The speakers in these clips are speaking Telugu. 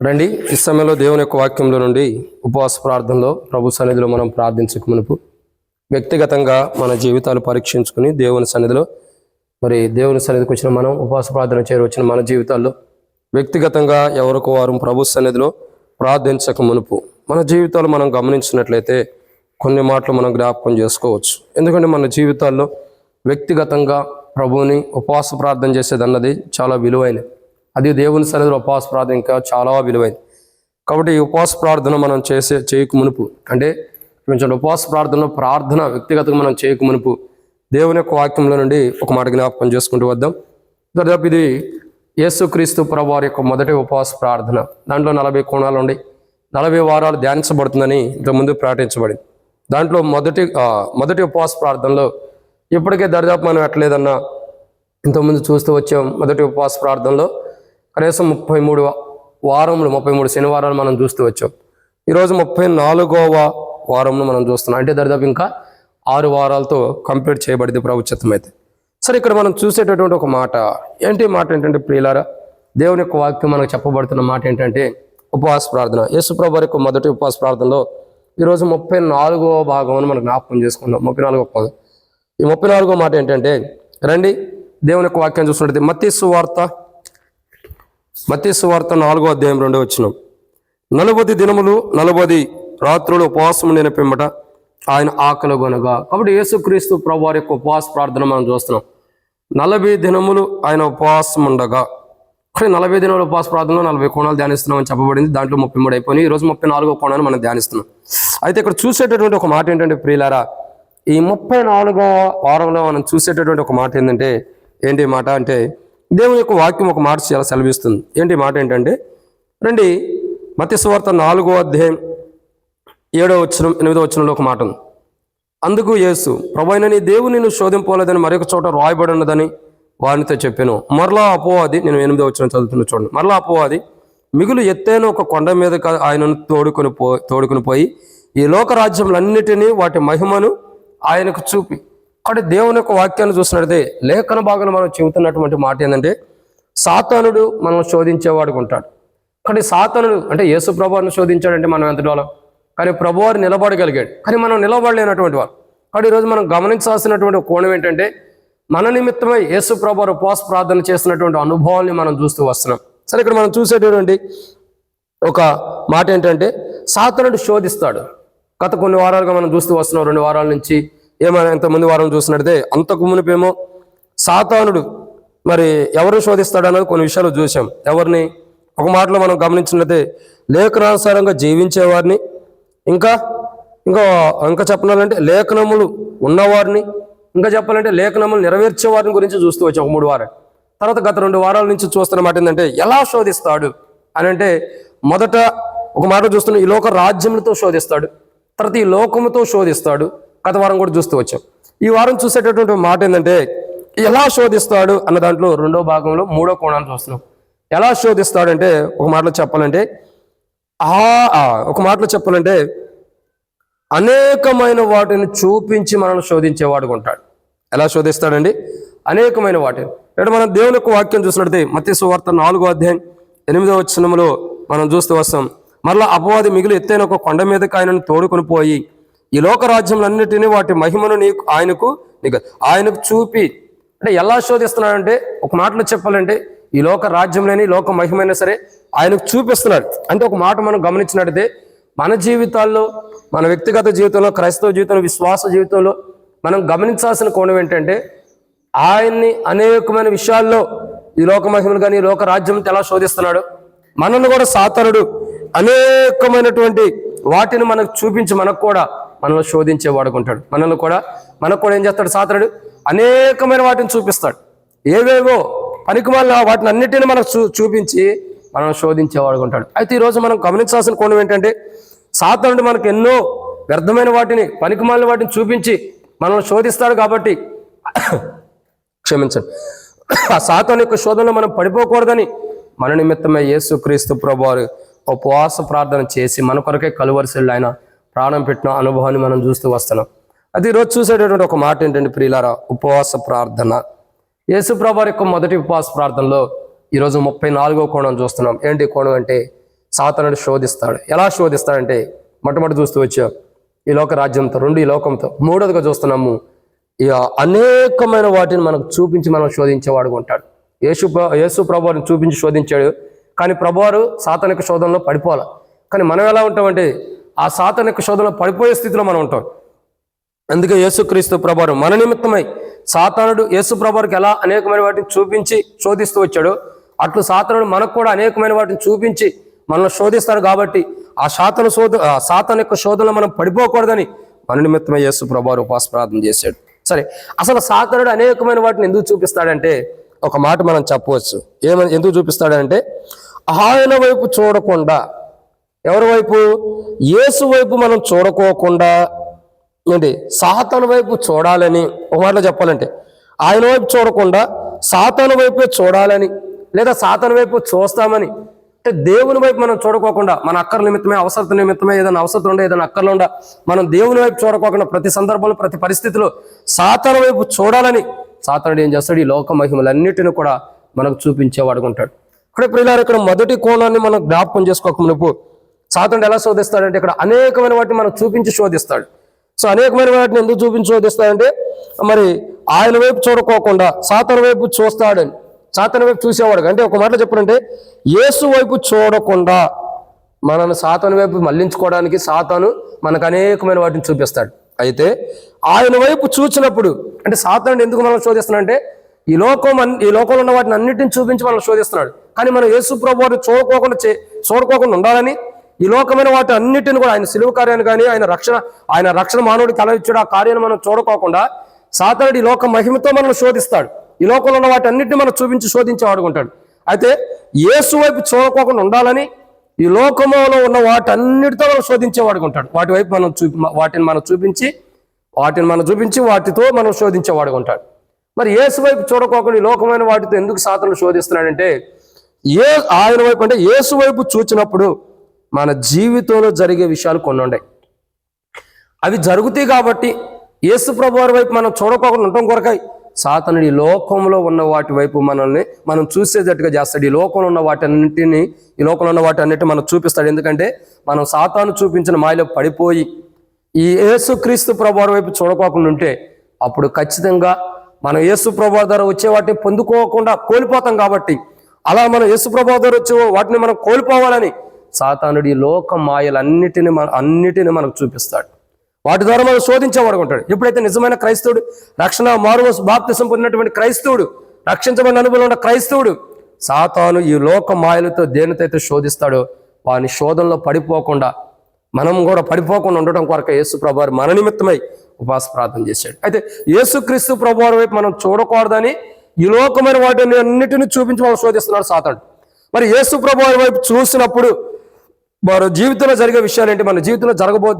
రండి, ఈ సమయంలో దేవుని యొక్క వాక్యంలో నుండి ఉపవాస ప్రార్థనలో ప్రభు సన్నిధిలో మనం ప్రార్థించక మునుపు వ్యక్తిగతంగా మన జీవితాలు పరీక్షించుకుని దేవుని సన్నిధిలో దేవుని సన్నిధికి వచ్చిన మనం ఉపవాస ప్రార్థన చేరవచ్చిన మన జీవితాల్లో వ్యక్తిగతంగా ఎవరికి వారు ప్రభు సన్నిధిలో ప్రార్థించక మునుపు మన జీవితాలు మనం గమనించినట్లయితే కొన్ని మాటలు మనం జ్ఞాపకం చేసుకోవచ్చు. ఎందుకంటే మన జీవితాల్లో వ్యక్తిగతంగా ప్రభువుని ఉపవాస ప్రార్థన చేసేది అన్నది చాలా విలువైనది. అది దేవుని సన్నిధిలో ఉపవాస ప్రార్థన ఇంకా చాలా విలువైంది. కాబట్టి ఈ ఉపవాస ప్రార్థన మనం చేయక మునుపు, అంటే కొంచెం ఉపవాస ప్రార్థన వ్యక్తిగతంగా మనం చేయక మునుపు దేవుని యొక్క వాక్యంలో నుండి ఒక మాట జ్ఞాపకం చేసుకుంటూ వద్దాం. దాదాపు ఇది యేసుక్రీస్తు ప్రభువారి యొక్క మొదటి ఉపవాస ప్రార్థన. దాంట్లో 40 కోణాలు ఉండి 40 వారాలు ధ్యానించబడుతుందని ఇంతకుముందు ప్రకటించబడింది. దాంట్లో మొదటి ఉపవాస ప్రార్థనలో ఇప్పటికే దరిదాపు మనం ఎట్లేదన్నా ఇంతకుముందు చూస్తూ వచ్చాం. మొదటి ఉపవాస ప్రార్థనలో కనీసం 33 వారములు 33 శనివారాలు మనం చూస్తూ వచ్చాం. ఈరోజు 34వ వారంలో మనం చూస్తున్నాం. అంటే దరిదాపు ఇంకా 6 వారాలతో కంప్లీట్ చేయబడింది ప్రభు చిత్తం అయితే. సరే, ఇక్కడ మనం చూసేటటువంటి ఒక మాట ఏంటంటే ప్రియులారా, దేవుని యొక్క వాక్యం మనకు చెప్పబడుతున్న మాట ఏంటంటే ఉపవాస ప్రార్థన. యేసు ప్రభు యొక్క మొదటి ఉపవాస ప్రార్థనలో ఈరోజు 34వ భాగం అని మనం జ్ఞాపకం చేసుకుందాం. 34వ భాగం. ఈ 34వ మాట ఏంటంటే, రండి దేవుని యొక్క వాక్యం చూస్తున్నట్టు మత్తయి సువార్త 4వ అధ్యాయం 2వ వచనం. 40 దినములు 40 రాత్రులు ఉపవాసం నేను పిమ్మట ఆయన ఆకలిగొనగా. కాబట్టి యేసుక్రీస్తు ప్రభువారి యొక్క ఉపవాస ప్రార్థన మనం చూస్తున్నాం. 40 దినములు ఆయన ఉపవాసం ఉండగా, 40 దినాల ఉపవాస ప్రార్థనలో 40 కోణాలు ధ్యానిస్తున్నామని చెప్పబడింది. దాంట్లో 33 అయిపోయినాయి. ఈరోజు 34వ కోణాన్ని మనం ధ్యానిస్తున్నాం. అయితే ఇక్కడ చూసేటటువంటి ఒక మాట ఏంటంటే ప్రియులారా, ఈ 34వ వారంలో మనం చూసేటటువంటి ఒక మాట ఏంటి మాట అంటే, దేవుని యొక్క వాక్యం ఒక మాట చాలా సెలవిస్తుంది. ఏంటి మాట ఏంటంటే, రండి మత్తయి సువార్త 4వ అధ్యాయం 7వ వచనం 8వ వచనంలో ఒక మాట ఉంది. అందుకు యేసు, ప్రభువైన నీ దేవుని నిన్ను శోధింపలేదని మరొక చోట రాయబడి ఉన్నదని వారితో చెప్పాను. మరలా అపవాది, నేను 8వ వచనం చదువుతున్న చూడండి. మరలా అపవాది మిగులు ఎత్తైన ఒక కొండ మీద ఆయనను తోడుకొని పోయి ఈ లోక రాజ్యములన్నిటినీ వాటి మహిమను ఆయనకు చూపి. కాబట్టి దేవుని యొక్క వాక్యాన్ని చూసినట్లయితే లేఖన భాగంలో మనం చెబుతున్నటువంటి మాట ఏంటంటే, సాతానుడు మనం శోధించేవాడుగా ఉంటాడు. కానీ సాతానుడు అంటే యేసు ప్రభువారిని శోధించాడంటే మనం ఎంత డోలం, కానీ ప్రభువారు నిలబడగలిగాడు. కానీ మనం నిలబడలేనటువంటి వారు. కాబట్టి ఈరోజు మనం గమనించాల్సినటువంటి కోణం ఏంటంటే, మన నిమిత్తమై యేసు ప్రభువారు ఉపవాస ప్రార్థన చేస్తున్నటువంటి అనుభవాల్ని మనం చూస్తూ వస్తున్నాం. సరే, ఇక్కడ మనం చూసేటటువంటి ఒక మాట ఏంటంటే, సాతానుడు శోధిస్తాడు. గత కొన్ని వారాలుగా మనం చూస్తూ వస్తున్నాం. 2 వారాల నుంచి ఏమైనా ఇంతకుముందు వారం చూసినట్లయితే అంతకు మునిపేమో సాతానుడు ఎవరు శోధిస్తాడు అన్నది కొన్ని విషయాలు చూసాం. ఎవరిని? ఒక మాటలో మనం గమనించినట్లయితే లేఖనానుసారంగా జీవించేవారిని, ఇంకా చెప్పాలంటే లేఖనములు ఉన్నవారిని, ఇంకా చెప్పాలంటే లేఖనములు నెరవేర్చే వారిని గురించి చూస్తూ వచ్చాం ఒక 3 వారాలు. తర్వాత గత 2 వారాల నుంచి చూస్తున్న మాట ఏంటంటే, ఎలా శోధిస్తాడు అని అంటే, మొదట ఒక మాట చూస్తున్న ఈ లోక రాజ్యములతో శోధిస్తాడు, తర్వాత ఈ లోకముతో శోధిస్తాడు. గత వారం కూడా చూస్తూ వచ్చాం. ఈ వారం చూసేటటువంటి మాట ఏంటంటే, ఎలా శోధిస్తాడు అన్న దాంట్లో 2వ భాగంలో 3వ కోణాన్ని చూస్తున్నాం. ఎలా శోధిస్తాడంటే ఒక మాటలో చెప్పాలంటే అనేకమైన వాటిని చూపించి మనల్ని శోధించేవాడుగా ఉంటాడు. ఎలా శోధిస్తాడండి? అనేకమైన వాటిని. ఇక్కడ మనం దేవుని యొక్క వాక్యం చూసినట్లయితే మత్తయి సువార్త 4వ అధ్యాయం 8వ వచనంలో మనం చూస్తూ వస్తాం. మరలా అపవాది మిగులు ఎత్తైన ఒక కొండ మీదకి ఆయనను తోడుకొని పోయి ఈ లోక రాజ్యములన్నిటినీ వాటి మహిమను ఆయనకు చూపి. అంటే ఎలా శోధిస్తున్నాడంటే, ఒక మాటలో చెప్పాలంటే ఈ లోక రాజ్యంలోని లోక మహిమైనా సరే ఆయనకు చూపిస్తున్నాడు. అంటే ఒక మాట మనం గమనించినట్టయితే మన జీవితాల్లో, మన వ్యక్తిగత జీవితంలో, క్రైస్తవ జీవితంలో, విశ్వాస జీవితంలో మనం గమనించాల్సిన కోణం ఏంటంటే, ఆయన్ని అనేకమైన విషయాల్లో ఈ లోక మహిమను కానీ ఈ లోక రాజ్యం ఎలా శోధిస్తున్నాడు, మనల్ని కూడా సాతానుడు అనేకమైనటువంటి వాటిని మనకు చూపించి మనల్ని శోధించేవాడుగా ఉంటాడు. మనకు కూడా ఏం చేస్తాడు సాతానుడు? అనేకమైన వాటిని చూపిస్తాడు. ఏవేవో పనికిమాలిన వాటిని అన్నిటిని మనకు చూపించి మనం శోధించేవాడుగా ఉంటాడు. అయితే ఈరోజు మనం గమనించాల్సిన కోణం ఏంటంటే, సాతానుడు మనకు ఎన్నో వ్యర్థమైన వాటిని, పనికిమాలిన వాటిని చూపించి మనల్ని శోధిస్తాడు. కాబట్టి క్షమించండి, ఆ సాతాను యొక్క శోధనలో మనం పడిపోకూడదని మన నిమిత్తమే యేసుక్రీస్తు ప్రభువారు ఉపవాస ప్రార్థన చేసి మన కొరకే కలువరిశిలో ఆయన ప్రాణం పెట్టిన అనుభవాన్ని మనం చూస్తూ వస్తున్నాం. అది ఈరోజు చూసేటటువంటి ఒక మాట ఏంటంటే ప్రియులారా, ఉపవాస ప్రార్థన. యేసు ప్రభువారి యొక్క మొదటి ఉపవాస ప్రార్థనలో ఈరోజు 34వ కోణం చూస్తున్నాం. ఏంటి కోణం అంటే, సాతానుడు శోధిస్తాడు. ఎలా శోధిస్తాడంటే మొట్టమొదటి చూస్తూ వచ్చాం ఈ లోక రాజ్యంతో, రెండు ఈ లోకంతో, మూడోదిగా చూస్తున్నాము ఇక అనేకమైన వాటిని మనకు చూపించి మనం శోధించేవాడుగా ఉంటాడు. యేసు ప్రభువారిని చూపించి శోధించాడు, కానీ ప్రభువారు సాతాను యొక్క శోధనలో పడిపోవాలి. కానీ మనం ఎలా ఉంటామంటే ఆ సాతాను యొక్క శోధనలో పడిపోయే స్థితిలో మనం ఉంటాం. అందుకే యేసుక్రీస్తు ప్రభువారు మన నిమిత్తమై, సాతానుడు యేసు ప్రభువారికి ఎలా అనేకమైన వాటిని చూపించి శోధిస్తూ వచ్చాడో అట్లు సాతానుడు మనకు కూడా అనేకమైన వాటిని చూపించి మనల్ని శోధిస్తాడు. కాబట్టి ఆ సాతాను యొక్క శోధనలో మనం పడిపోకూడదని మన నిమిత్తమై యేసు ప్రభువారు ఉపవాస ప్రార్థన చేశాడు. సరే, అసలు సాతానుడు అనేకమైన వాటిని ఎందుకు చూపిస్తాడంటే ఒక మాట మనం చెప్పవచ్చు. ఎందుకు చూపిస్తాడంటే ఆయన వైపు చూడకుండా, ఎవరి వైపు? యేసు వైపు మనం చూడకోకుండా ఏంటి సాతాను వైపు చూడాలని, ఒక మాటలో చెప్పాలంటే ఆయన వైపు చూడకుండా సాతాను వైపే చూడాలని, లేదా సాతాను వైపు చూస్తామని, అంటే దేవుని వైపు మనం చూడకోకుండా, మన అక్కర్ల నిమిత్తమే, అవసరత నిమిత్తమే, ఏదైనా అవసరం ఉండే, ఏదైనా అక్కర్లు ఉండా మనం దేవుని వైపు చూడకోకుండా ప్రతి సందర్భంలో, ప్రతి పరిస్థితిలో సాతాను వైపు చూడాలని సాతానుడు ఏం చేస్తాడు? ఈ లోక మహిమలన్నిటిని కూడా మనకు చూపించేవాడుగా ఉంటాడు. ఇక్కడ మొదటి కోణాన్ని మనం జ్ఞాపకం చేసుకోకమునుపు సాతానుడు ఎలా శోధిస్తాడంటే ఇక్కడ అనేకమైన వాటిని మనం చూపించి శోధిస్తాడు. సో అనేకమైన వాటిని ఎందుకు చూపించి శోధిస్తాడంటే మరి ఆయన వైపు చూడకోకుండా సాతాను వైపు చూస్తాడని, సాతాను వైపు చూసేవాడు. అంటే ఒక మాటలో చెప్పాలంటే యేసు వైపు చూడకుండా మనల్ని సాతాను వైపు మళ్లించుకోవడానికి సాతాను మనకు అనేకమైన వాటిని చూపిస్తాడు. అయితే ఆయన వైపు చూసినప్పుడు, అంటే సాతానుడు ఎందుకు మనం శోధిస్తున్నాడంటే ఈ లోకంలో ఉన్న వాటిని అన్నిటిని చూపించి మనం శోధిస్తున్నాడు. కానీ మనం యేసు ప్రభువుని చూడకోకుండా ఉండాలని ఈ లోకమైన వాటి అన్నిటిని కూడా, ఆయన సిలువ కార్యాన్ని కానీ ఆయన రక్షణ మానవుడికి కల ఇచ్చాడు, ఆ కార్యాన్ని మనం చూడకోకుండా సాతానుడు ఈ లోక మహిమతో మనం శోధిస్తాడు. ఈ లోకంలో ఉన్న వాటి అన్నిటిని మనం చూపించి శోధించి వాడుకుంటాడు. అయితే యేసు వైపు చూడకోకుండా ఉండాలని ఈ లోకంలో ఉన్న వాటన్నిటితో మనం శోధించేవాడుకుంటాడు. వాటి వైపు వాటిని మనం చూపించి వాటితో మనం శోధించేవాడుకుంటాడు. మరి యేసు వైపు చూడకోకుండా ఈ లోకమైన వాటితో ఎందుకు సాతానుడు శోధిస్తున్నాడంటే ఆయన వైపు, అంటే యేసు వైపు చూచినప్పుడు మన జీవితంలో జరిగే విషయాలు కొన్ని ఉన్నాయి. అవి జరుగుతాయి కాబట్టి యేసు ప్రభువారి వైపు మనం చూడకోకుండా ఉండటం కొరకై సాతానుడు ఈ లోకంలో ఉన్న వాటి వైపు మనం చూసేటట్టుగా చేస్తాడు. ఈ లోకంలో ఉన్న వాటి అన్నిటిని మనం చూపిస్తాడు. ఎందుకంటే మనం సాతాను చూపించిన మాయలో పడిపోయి ఈ యేసుక్రీస్తు ప్రభువారి వైపు చూడకోకుండా ఉంటే అప్పుడు ఖచ్చితంగా మనం యేసు ప్రభువారి ద్వారా వచ్చే వాటిని పొందుకోకుండా కోల్పోతాం. కాబట్టి అలా మనం యేసు ప్రభువారి ద్వారా వచ్చే వాటిని మనం కోల్పోవాలని సాతానుడు ఈ లోక మాయలన్నిటిని మనకు చూపిస్తాడు. వాటి ద్వారా మనం శోధించేవాడు ఉంటాడు. ఎప్పుడైతే నిజమైన క్రైస్తవుడు, రక్షణ మారుమోసు బాప్తిసం పొందినటువంటి క్రైస్తవుడు, రక్షించబడిన అనుభవం ఉన్న క్రైస్తవుడు సాతాను ఈ లోక మాయలతో దేనితో శోధిస్తాడో వాని శోధనలో పడిపోకుండా, మనం కూడా పడిపోకుండా ఉండటం కొరకు యేసు ప్రభువారు మన నిమిత్తమై ఉపవాస ప్రార్థన చేశాడు. అయితే యేసుక్రీస్తు ప్రభువారి వైపు మనం చూడకూడదని ఈ లోకమైన వాటిని అన్నిటిని చూపించి మనం శోధిస్తున్నాడు సాతానుడు. మరి యేసు ప్రభువారి వైపు చూసినప్పుడు మన జీవితంలో జరిగే విషయాలు ఏంటి? మన జీవితంలో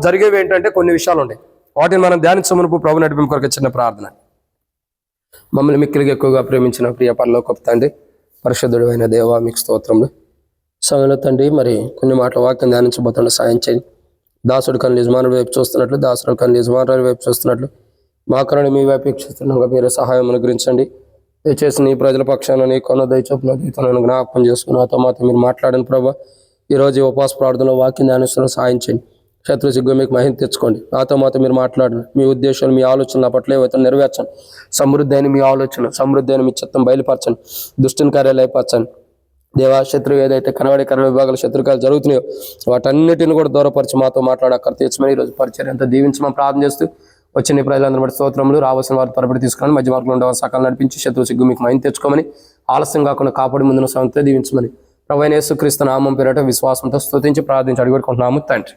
జరిగేవి ఏంటంటే కొన్ని విషయాలు ఉన్నాయి. వాటిని మనం ధ్యానించమునుపు ప్రభు నడిపింపు కొరకు చిన్న ప్రార్థన. మమ్మల్ని మిక్కిలిగా ఎక్కువగా ప్రేమించిన ప్రియ పరలోకపు తండ్రి, పరిశుద్ధుడు అయిన దేవా, మీకు స్తోత్రములు. సమయంలో తండ్రి మరి కొన్ని మాటల వాక్యం ధ్యానించబోతుండే సాయం చేయండి. దాసుడు కన్ను యజమానుడి వైపు చూస్తున్నట్లు, దాసుడు కన్ను యజమానుడి వైపు చూస్తున్నట్లు మా కన్ను మీ వైపు చూస్తున్నాగా మీరే సహాయం అనుగ్రహించండి. దయచేసి నీ ప్రజల పక్షాన నీ కొన్న దయచొప్పున దీతలను జ్ఞాపకం చేసుకుని నాతో మాతో మీరు మాట్లాడండి ప్రభా. ఈరోజు ఉపవాస ప్రార్థనలో వాక్యం ధ్యానిస్తున్న సాయం చేయండి. శత్రు సిగ్గు మీకు మహిమ తెచ్చుకోండి. నాతో మాతో మీరు మాట్లాడండి. మీ ఉద్దేశాలు, మీ ఆలోచనలు నా పట్ల ఏవైతే నెరవేర్చండి. సమృద్ధి అయిన మీ ఆలోచన, సమృద్ధి అయిన మీ చిత్తం బయలుపరచండి. దుష్టుని కార్యాలు అయిపరచండి. దేవా, శత్రువు ఏదైతే కనబడే విభాగాలు శత్రుకాలు జరుగుతున్నాయో వాటన్నిటిని కూడా దూరపరిచి మాతో మాట్లాడక్కర తీర్చమని ఈరోజు పరిచయం అంతా దీవించమని ప్రార్థన చేస్తూ వచ్చిన ప్రజలందరూ బట్టి స్తోత్రములు. రావాల్సిన వారి త్వరపడి తీసుకొని మధ్య మార్గంలో ఉండవ సకాలం నడిపించి శత్రు సిగ్గు మీకు మైండ్ తెచ్చుకోమని, ఆలస్యం కాకుండా కాపాడి ముందున సంతో దీవించమని ప్రభువైన యేసుక్రీస్తు నామం పేరట విశ్వాసంతో స్తుతించి ప్రార్థించి అడిగొట్టుకుంటున్నాము తండ్రి.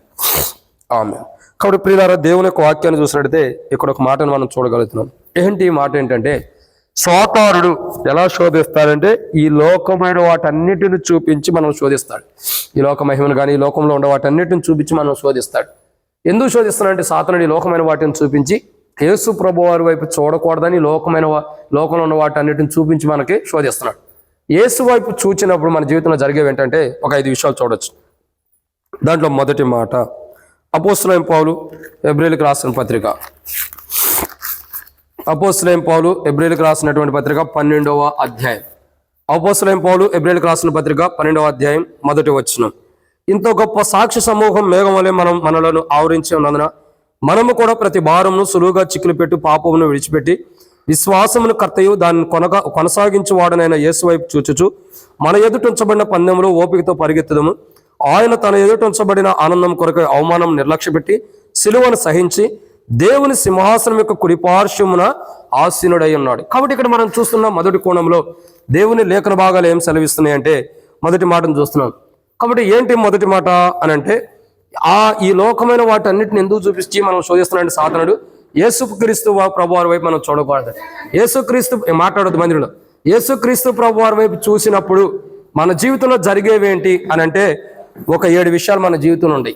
ఆమేన్. కాబట్టి ప్రియులారా, దేవుని యొక్క వాక్యాన్ని చూసినట్టయితే ఇక్కడ ఒక మాటను మనం చూడగలుగుతున్నాం. ఏంటి ఈ మాట? ఏంటంటే సాతానుడు ఎలా శోధిస్తాడంటే ఈ లోకమైన వాటన్నిటిని చూపించి మనం శోధిస్తాడు. ఈ లోక మహిమను కానీ ఈ లోకంలో ఉన్న వాటన్నిటిని చూపించి మనం శోధిస్తాడు. ఎందుకు శోధిస్తాడంటే సాతానుడు ఈ లోకమైన వాటిని చూపించి యేసు ప్రభువారి వైపు చూడకూడదని లోకంలో ఉన్న వాటన్నిటిని చూపించి మనకి శోధిస్తున్నాడు. యేసు వైపు చూచినప్పుడు మన జీవితంలో జరిగేవి ఏంటంటే ఒక 5 విషయాలు చూడొచ్చు. దాంట్లో మొదటి మాట అపోస్తలుడైన పౌలు హెబ్రీయులకు రాసిన పత్రిక. అపోస్తలుడైన పౌలు హెబ్రీయులకు రాసినటువంటి పత్రిక 12వ అధ్యాయం. అపోస్తలుడైన పౌలు హెబ్రీయులకు రాసిన పత్రిక 12వ అధ్యాయం 1వ వచనం. ఇంత గొప్ప సాక్షి సమూహం మేఘం వలె మనలను ఆవరించి ఉన్నందున మనము కూడా ప్రతి భారమును సులువుగా చిక్కులు పెట్టి పాపమును విడిచిపెట్టి విశ్వాసమును కర్తయు దాన్ని కొనసాగించు వాడనైన యేసు వైపు చూచుచు మన ఎదుట ఉంచబడిన పందెములు ఓపికతో పరిగెత్తదము. ఆయన తన ఎదుట ఉంచబడిన ఆనందం కొరకు అవమానం నిర్లక్ష్యపెట్టి సిలువను సహించి దేవుని సింహాసనం యొక్క కుడిపార్శ్వమున ఆసీనుడై ఉన్నాడు. కాబట్టి ఇక్కడ మనం చూస్తున్న మొదటి కోణంలో దేవుని లేఖన భాగాలు ఏం సెలవిస్తున్నాయి అంటే మొదటి మాటను చూస్తున్నాం. కాబట్టి ఏంటి మొదటి మాట అని అంటే ఈ లోకమైన వాటన్నిటిని ఎందుకు చూపించి మనం శోధిస్తున్నాడు సాధనుడు. యేసుక్రీస్తు ప్రభువారి వైపు మనం చూడకూడదు. యేసుక్రీస్తు మాట్లాడదు మందిరంలో. యేసుక్రీస్తు ప్రభువారి వైపు చూసినప్పుడు మన జీవితంలో జరిగేవేంటి అని అంటే ఒక 7 విషయాలు మన జీవితంలో ఉన్నాయి.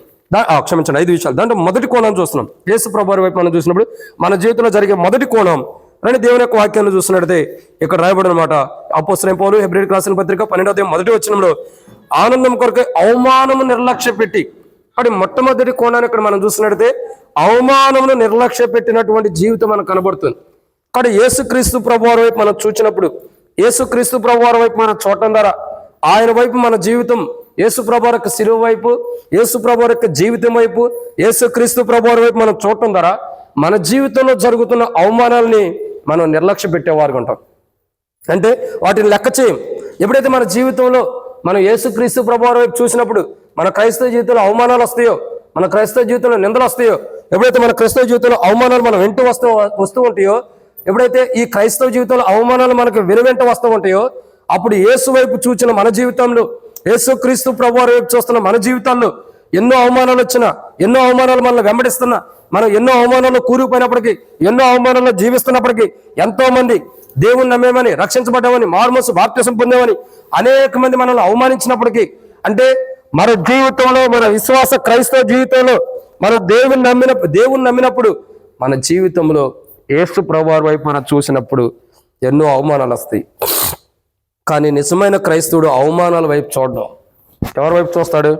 క్షమించండి 5 విషయాలు. దాంట్లో మొదటి కోణం చూస్తున్నాం. యేసు ప్రభువారి వైపు మనం చూసినప్పుడు మన జీవితంలో జరిగే మొదటి కోణం అని దేవుని యొక్క వాక్యాన్ని చూస్తున్నట్టయితే ఇక్కడ రాయబడిన మాట అపోస్తలుడైన పౌలు హెబ్రీయులకు రాసిన పత్రిక 12వ అధ్యాయం మొదటి వచనంలో ఆనందం కొరకు అవమానము నిర్లక్ష్య పెట్టి, అంటే మొట్టమొదటి కోణాన్ని ఇక్కడ మనం చూసినట్టయితే అవమానమును నిర్లక్ష్య పెట్టినటువంటి జీవితం మనకు కనబడుతుంది. కానీ యేసుక్రీస్తు ప్రభువారి వైపు మనం చూసినప్పుడు, యేసుక్రీస్తు ప్రభువారి వైపు మనం చూడటం ద్వారా ఆయన వైపు మన జీవితం, యేసు ప్రభువారి యొక్క శిలువ వైపు, యేసు ప్రభువారి యొక్క జీవితం వైపు, యేసుక్రీస్తు ప్రభువారి వైపు మనం చూడటం ద్వారా మన జీవితంలో జరుగుతున్న అవమానాలని మనం నిర్లక్ష్య పెట్టేవారుగా ఉంటాం. అంటే వాటిని లెక్క చేయం. ఎప్పుడైతే మన జీవితంలో మనం యేసుక్రీస్తు ప్రభువారి వైపు చూసినప్పుడు మన క్రైస్తవ జీవితంలో అవమానాలు వస్తాయో, మన క్రైస్తవ జీవితంలో నిందలు వస్తాయో, ఎప్పుడైతే మన క్రైస్తవ జీవితంలో అవమానాలు మనం వెంట వస్తూ ఉంటాయో, ఎప్పుడైతే ఈ క్రైస్తవ జీవితంలో అవమానాలు మనకు వెనువెంట వస్తూ ఉంటాయో, అప్పుడు యేసు వైపు చూచిన మన జీవితంలో, యేసుక్రీస్తు ప్రభువారి వైపు చూస్తున్న మన జీవితాల్లో ఎన్నో అవమానాలు వచ్చినా, ఎన్నో అవమానాలు మనల్ని వెంబడిస్తున్నా, మనం ఎన్నో అవమానాల్లో కూరుకుపోయినప్పటికీ, ఎన్నో అవమానాల్లో జీవిస్తున్నప్పటికీ, ఎంతో మంది దేవుని నమ్మేమని, రక్షించబడ్డామని, మారుమోసు బాప్తిసం పొందామని అనేక మంది మనల్ని అవమానించినప్పటికీ, అంటే మన జీవితంలో, మన విశ్వాస క్రైస్తవ జీవితంలో మనం దేవుని నమ్మినప్పుడు మన జీవితంలో యేసు ప్రభువారి వైపు మనం చూసినప్పుడు ఎన్నో అవమానాలు వస్తాయి. కానీ నిజమైన క్రైస్తవుడు అవమానాల వైపు చూడడం. ఎవరి వైపు చూస్తాడు?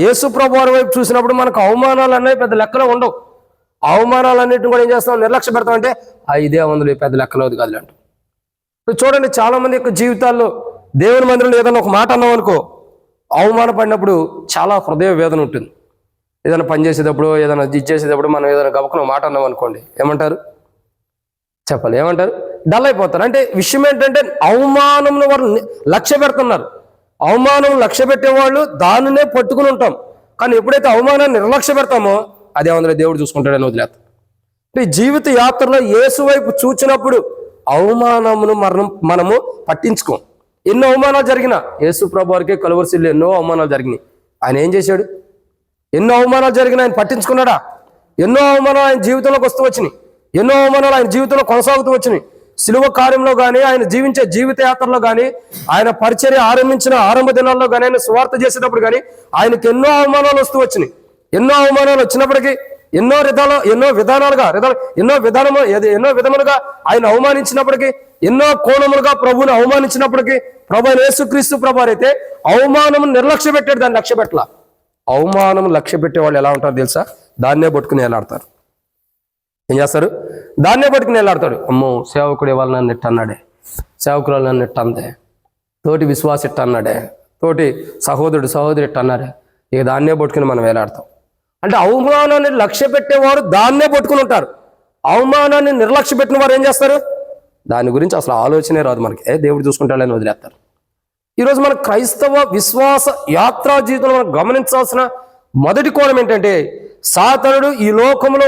యేసు ప్రభువారి వైపు చూసినప్పుడు మనకు అవమానాలు అనేవి పెద్ద లెక్కలో ఉండవు. అవమానాలన్నింటిని కూడా ఏం చేస్తాం? నిర్లక్ష్య పెడతామంటే ఇదే ఉంది, పెద్ద లెక్కలో కాదు అంట. ఇప్పుడు చూడండి, చాలా మంది యొక్క జీవితాల్లో దేవుని మందిరంలో ఏదైనా ఒక మాట అన్నాం అనుకో, అవమానపడినప్పుడు చాలా హృదయ వేదన ఉంటుంది. ఏదైనా పని చేసేటప్పుడు, ఏదైనా చేసేటప్పుడు మనం ఏదైనా గబుకున్న మాట అన్నాం అనుకోండి, ఏమంటారు? చెప్పాలి, ఏమంటారు? డల్ అయిపోతారు. అంటే విషయం ఏంటంటే అవమానంలో వారు లక్ష్య పెడుతున్నారు. అవమానం లక్ష్య పెట్టేవాళ్ళు దానినే పట్టుకుని ఉంటాం. కానీ ఎప్పుడైతే అవమానాన్ని నిర్లక్ష్య పెడతామో అదే అందులో దేవుడు చూసుకుంటాడని వదిలేస్తాం. ఈ జీవిత యాత్రలో యేసు వైపు చూచినప్పుడు అవమానమును మనము పట్టించుకోం. ఎన్నో అవమానాలు జరిగినా, యేసు ప్రభువారికి కలువరిశిల్లో ఎన్నో అవమానాలు జరిగినాయి. ఆయన ఏం చేశాడు? ఎన్నో అవమానాలు జరిగినా ఆయన పట్టించుకున్నాడా? ఎన్నో అవమానాలు ఆయన జీవితంలోకి వస్తూ వచ్చినాయి. ఎన్నో అవమానాలు ఆయన జీవితంలో కొనసాగుతూ వచ్చినాయి. శిలువ కార్యంలో కానీ, ఆయన జీవించే జీవిత యాత్రలో కానీ, ఆయన పరిచర్య ఆరంభించిన ఆరంభ దినాల్లో కానీ, ఆయన సువార్త చేసేటప్పుడు కానీ ఆయనకు ఎన్నో అవమానాలు వస్తూ వచ్చినాయి. ఎన్నో అవమానాలు వచ్చినప్పటికీ ఎన్నో విధములుగా ఆయన అవమానించినప్పటికీ, ఎన్నో కోణములుగా ప్రభువుని అవమానించినప్పటికీ, ప్రభు యేసుక్రీస్తు ప్రభువారు అయితే అవమానం నిర్లక్ష్య పెట్టాడు, దాన్ని లక్ష్య పెట్టాల. అవమానం లక్ష్య పెట్టే వాళ్ళు ఎలా ఉంటారు తెలుసా? దాన్నే పట్టుకుని వెళ్ళాడతారు. ఏం చేస్తారు? దాన్నే పట్టుకుని వెళ్ళాడతాడు. అమ్మో, సేవకుడు ఇవాళ నన్ను ఇట్ట అన్నాడే, సేవకురాలు నన్ను ఇట్ట అందే, తోటి విశ్వాస ఇట్ట అన్నాడే, తోటి సహోదరి ఇట్ట అన్నాడే, ఇక దాన్నే పట్టుకుని మనం వేలాడతాం. అంటే అవమానాన్ని లక్ష్య పెట్టేవారు దాన్నే పట్టుకుని ఉంటారు. అవమానాన్ని నిర్లక్ష్య పెట్టిన వారు ఏం చేస్తారు? దాని గురించి అసలు ఆలోచనే రాదు మనకి. దేవుడు చూసుకుంటాడని వదిలేస్తారు. ఈరోజు మన క్రైస్తవ విశ్వాస యాత్రా జీవితంలో మనం గమనించాల్సిన మొదటి కోణం ఏంటంటే, సాతానుడు ఈ లోకంలో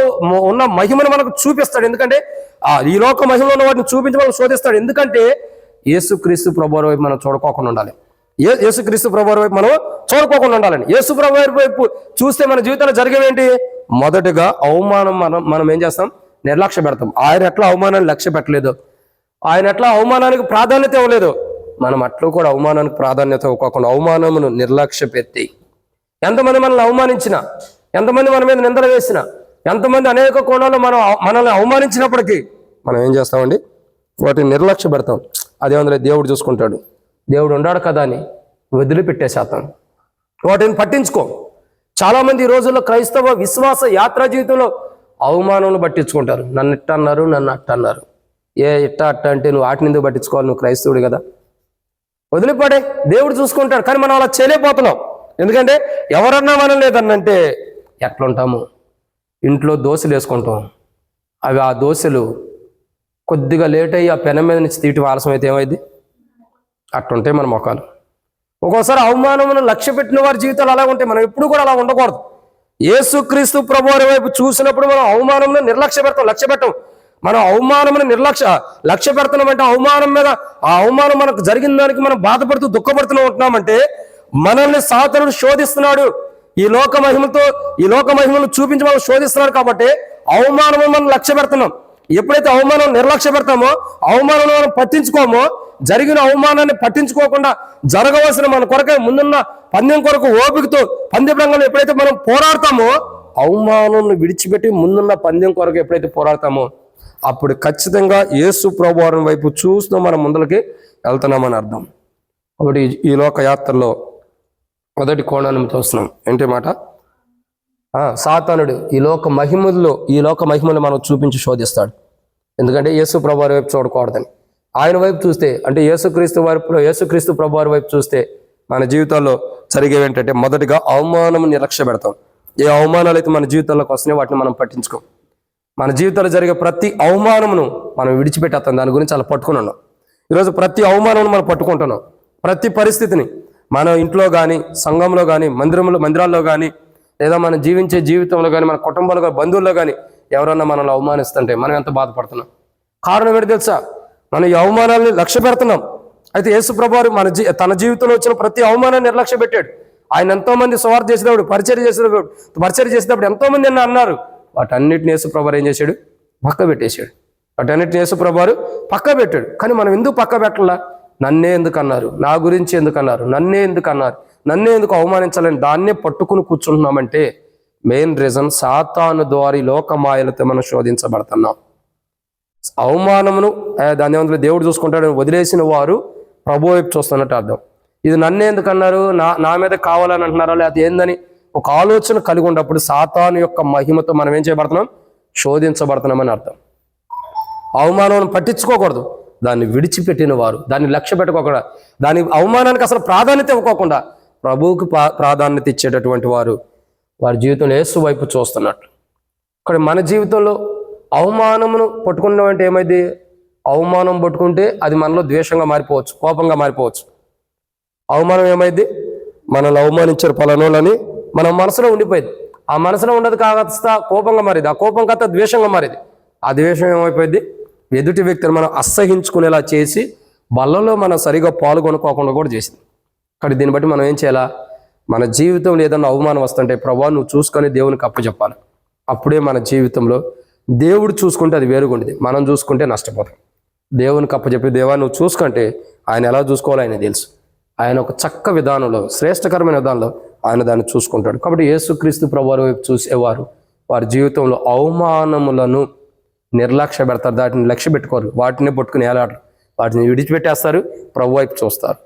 ఉన్న మహిమను మనకు చూపిస్తాడు. ఎందుకంటే ఈ లోక మహిమలో ఉన్న వాటిని చూపించి మనం శోధిస్తాడు. ఎందుకంటే యేసుక్రీస్తు ప్రభువారి వైపు మనం చూడకోకుండా ఉండాలి. యేసుక్రీస్తు ప్రభువారి వైపు మనం చూడకోకుండా ఉండాలని. యేసు ప్రభువారి వైపు చూస్తే మన జీవితంలో జరిగేవేంటి? మొదటిగా అవమానం మనం ఏం చేస్తాం? నిర్లక్ష్య పెడతాం. ఆయన ఎట్లా అవమానాన్ని లక్ష్య పెట్టలేదు, ఆయన ఎట్లా అవమానానికి ప్రాధాన్యత ఇవ్వలేదు, మనం అట్లా కూడా అవమానానికి ప్రాధాన్యత ఇవ్వకుండా అవమానమును నిర్లక్ష్య పెట్టి, ఎంతమంది మనల్ని అవమానించినా, ఎంతమంది మన మీద నిందలు వేసినా, ఎంతమంది అనేక కోణాల్లో మనల్ని అవమానించినప్పటికీ మనం ఏం చేస్తామండి? వాటిని నిర్లక్ష్య పెడతాం. అదేమందులో దేవుడు చూసుకుంటాడు, దేవుడు ఉన్నాడు కదా అని వదిలిపెట్టేసేస్తాం. వాటిని పట్టించుకో. చాలామంది ఈ రోజుల్లో క్రైస్తవ విశ్వాస యాత్రా జీవితంలో అవమానాలను పట్టించుకుంటారు. నన్ను ఇట్ట అన్నారు, నన్ను అట్ట అన్నారు. ఇట్ట అట్ట అంటే నువ్వు వాటిని ఎందుకు పట్టించుకోవాలి? నువ్వు క్రైస్తవుడు కదా, వదిలిపడే, దేవుడు చూసుకుంటాడు. కానీ మనం అలా చేయలేకపోతున్నాం. ఎందుకంటే ఎవరన్నా మనం లేదన్నంటే ఎట్లుంటాము? ఇంట్లో దోశలు వేసుకుంటాం, అవి ఆ దోశలు కొద్దిగా లేట్ అయ్యి ఆ పెనం మీద నుంచి తీయటం ఆలస్యం అయితే ఏమైంది? అట్లుంటాయి మన మొఖాలు. ఒక్కోసారి అవమానమును లక్ష్య పెట్టిన వారి జీవితాలు అలా ఉంటాయి. మనం ఎప్పుడు కూడా అలా ఉండకూడదు. యేసుక్రీస్తు ప్రభువారి వైపు చూసినప్పుడు మనం అవమానమును లక్ష్య పెట్టం. మనం అవమానమును లక్ష్య పెడుతున్నామంటే అవమానం మీద, ఆ అవమానం మనకు జరిగిన దానికి మనం బాధపడుతూ దుఃఖపడుతూ ఉంటున్నామంటే మనల్ని సాతానుడు శోధిస్తున్నాడు. ఈ లోక మహిమను చూపించి మనం శోధిస్తున్నాడు. కాబట్టి అవమానము మనం లక్ష్య పెడుతున్నాం. ఎప్పుడైతే అవమానం నిర్లక్ష్య పెడతామో, అవమానం మనం పట్టించుకోమో, జరిగిన అవమానాన్ని పట్టించుకోకుండా జరగవలసిన మన కొరకే ముందున్న పందెం కొరకు ఓపికతో పందె రంగంలో ఎప్పుడైతే మనం పోరాడతామో, అవమానం విడిచిపెట్టి ముందున్న పందెం కొరకు ఎప్పుడైతే పోరాడతామో అప్పుడు ఖచ్చితంగా యేసు ప్రభువారి వైపు చూస్తూ మనం ముందలకి వెళ్తున్నామని అర్థం. కాబట్టి ఈ లోక యాత్రలో మొదటి కోణాన్ని చూస్తున్నాం. ఏంటి మాట? సాతానుడు ఈ లోక మహిమలు మనం చూపించి శోధిస్తాడు. ఎందుకంటే యేసు ప్రభువారి వైపు చూడకూడదని. ఆయన వైపు చూస్తే, అంటే యేసుక్రీస్తు ప్రభువారి వైపు చూస్తే మన జీవితాల్లో జరిగేవి ఏంటంటే, మొదటిగా అవమానం నిర్లక్ష్య పెడతాం. ఏ అవమానాలు అయితే మన జీవితాల్లోకి వస్తున్నాయో వాటిని మనం పట్టించుకోం. మన జీవితంలో జరిగే ప్రతి అవమానమును మనం విడిచిపెట్టేస్తాం. దాని గురించి అలా పట్టుకుని ఉన్నాం. ఈరోజు ప్రతి అవమానం మనం పట్టుకుంటున్నాం. ప్రతి పరిస్థితిని మన ఇంట్లో కానీ, సంఘంలో కానీ, మందిరాల్లో కానీ, లేదా మనం జీవించే జీవితంలో కానీ, మన కుటుంబాల్లో కానీ, బంధువుల్లో కానీ ఎవరన్నా మనల్ని అవమానిస్తుంటే మనం ఎంత బాధపడుతున్నాం? కారణం ఏంటి తెలుసా? మనం ఈ అవమానాన్ని లక్ష్య పెడుతున్నాం. అయితే యేసు ప్రభువారు తన జీవితంలో వచ్చిన ప్రతి అవమానాన్ని నిర్లక్ష్య పెట్టాడు. ఆయన ఎంతోమంది సువార్త చేసేటప్పుడు, పరిచర్య చేసేటప్పుడు ఎంతోమంది అన్నారు. వాటన్నిటిని యేసు ప్రభువారు ఏం చేశాడు? పక్క పెట్టేశాడు. వాటన్నిటిని యేసు ప్రభువారు పక్క పెట్టాడు. కానీ మనం ఎందుకు పక్క పెట్టాలా? నన్నే ఎందుకు అన్నారు, నా గురించి ఎందుకు అన్నారు, నన్నే ఎందుకు అవమానించాలని దాన్నే పట్టుకుని కూర్చుంటున్నామంటే మెయిన్ రీజన్ సాతాను ద్వారా లోకమాయలతో మనం శోధించబడుతున్నాం. అవమానమును దాని దేవుడు చూసుకుంటాడు వదిలేసిన వారు ప్రభు వైపు చూస్తున్నట్టు అర్థం. ఇది నన్నే ఎందుకు అన్నారు, నా మీద కావాలని అంటున్నారా, లేకపోతే ఏందని ఒక ఆలోచన కలిగి ఉన్నప్పుడు సాతాను యొక్క మహిమతో మనం ఏం చేయబడుతున్నాం? శోధించబడుతున్నామని అర్థం. అవమానం పట్టించుకోకూడదు. దాన్ని విడిచిపెట్టిన వారు, దాన్ని లక్ష్య పెట్టుకోకుండా, దాని అవమానానికి అసలు ప్రాధాన్యత ఇవ్వకోకుండా ప్రభువుకు ప్రాధాన్యత ఇచ్చేటటువంటి వారి జీవితంలో యేసు వైపు చూస్తున్నట్టు. ఇక్కడ మన జీవితంలో అవమానమును పట్టుకున్నామంటే ఏమైంది? అవమానం పట్టుకుంటే అది మనలో ద్వేషంగా మారిపోవచ్చు, కోపంగా మారిపోవచ్చు. అవమానం ఏమైంది? మనల్ని అవమానించారు పలానోళ్ళని మన మనసులో ఉండిపోయింది. ఆ మనసులో ఉండదు కాస్త కోపంగా మారేది, ఆ కోపం కాస్త ద్వేషంగా మారేది. ఆ ద్వేషం ఏమైపోయింది? ఎదుటి వ్యక్తిని మనం అసహించుకునేలా చేసి బల్లలో మనం సరిగా పాల్గొనుకోకుండా కూడా చేసింది. కాబట్టి దీన్ని బట్టి మనం ఏం చేయాలా? మన జీవితంలో ఏదన్నా అవమానం వస్తుంటే ప్రభువా నువ్వు చూసుకొని దేవునికి అప్పచెప్పాలి. అప్పుడే మన జీవితంలో దేవుడు చూసుకుంటే అది వేరుగుండేది, మనం చూసుకుంటే నష్టపోతాం. దేవునికి అప్పచెప్పి దేవా నువ్వు చూసుకుంటే ఆయన ఎలా చూసుకోవాలో ఆయన తెలుసు. ఆయన ఒక చక్క విధానంలో, శ్రేష్టకరమైన విధానంలో ఆయన దాన్ని చూసుకుంటాడు. కాబట్టి యేసుక్రీస్తు ప్రభువారి వైపు చూసేవారు వారి జీవితంలో అవమానములను నిర్లక్ష్య పెడతారు, వాటిని లక్ష్య పెట్టుకోరు, వాటిని పట్టుకుని ఏలాడరు, వాటిని విడిచిపెట్టేస్తారు, ప్రభు వైపు చూస్తారు.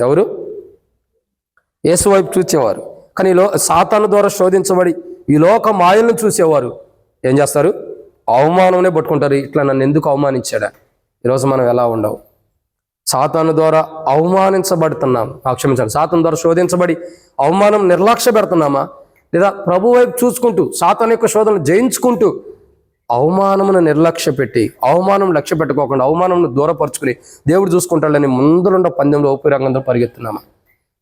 ఎవరు? యేసు వైపు చూసేవారు. కానీ సాతాను ద్వారా శోధించబడి ఈ లోక మాయలను చూసేవారు ఏం చేస్తారు? అవమానమే పట్టుకుంటారు. ఇట్లా నన్ను ఎందుకు అవమానించాడా? ఈరోజు మనం ఎలా ఉండవు? సాతాను ద్వారా అవమానించబడుతున్నాం, క్షమించండి, సాతాను ద్వారా శోధించబడి అవమానం నిర్లక్ష్య పెడుతున్నామా, లేదా ప్రభు వైపు చూసుకుంటూ సాతాను యొక్క శోధనను జయించుకుంటూ అవమానమును నిర్లక్ష్య పెట్టి, అవమానం లక్ష్య పెట్టుకోకుండా అవమానంను దూరపరుచుకుని దేవుడు చూసుకుంటాడని ముందులుండ పందెంలో ఊపిరంగంతో పరిగెత్తున్నామా?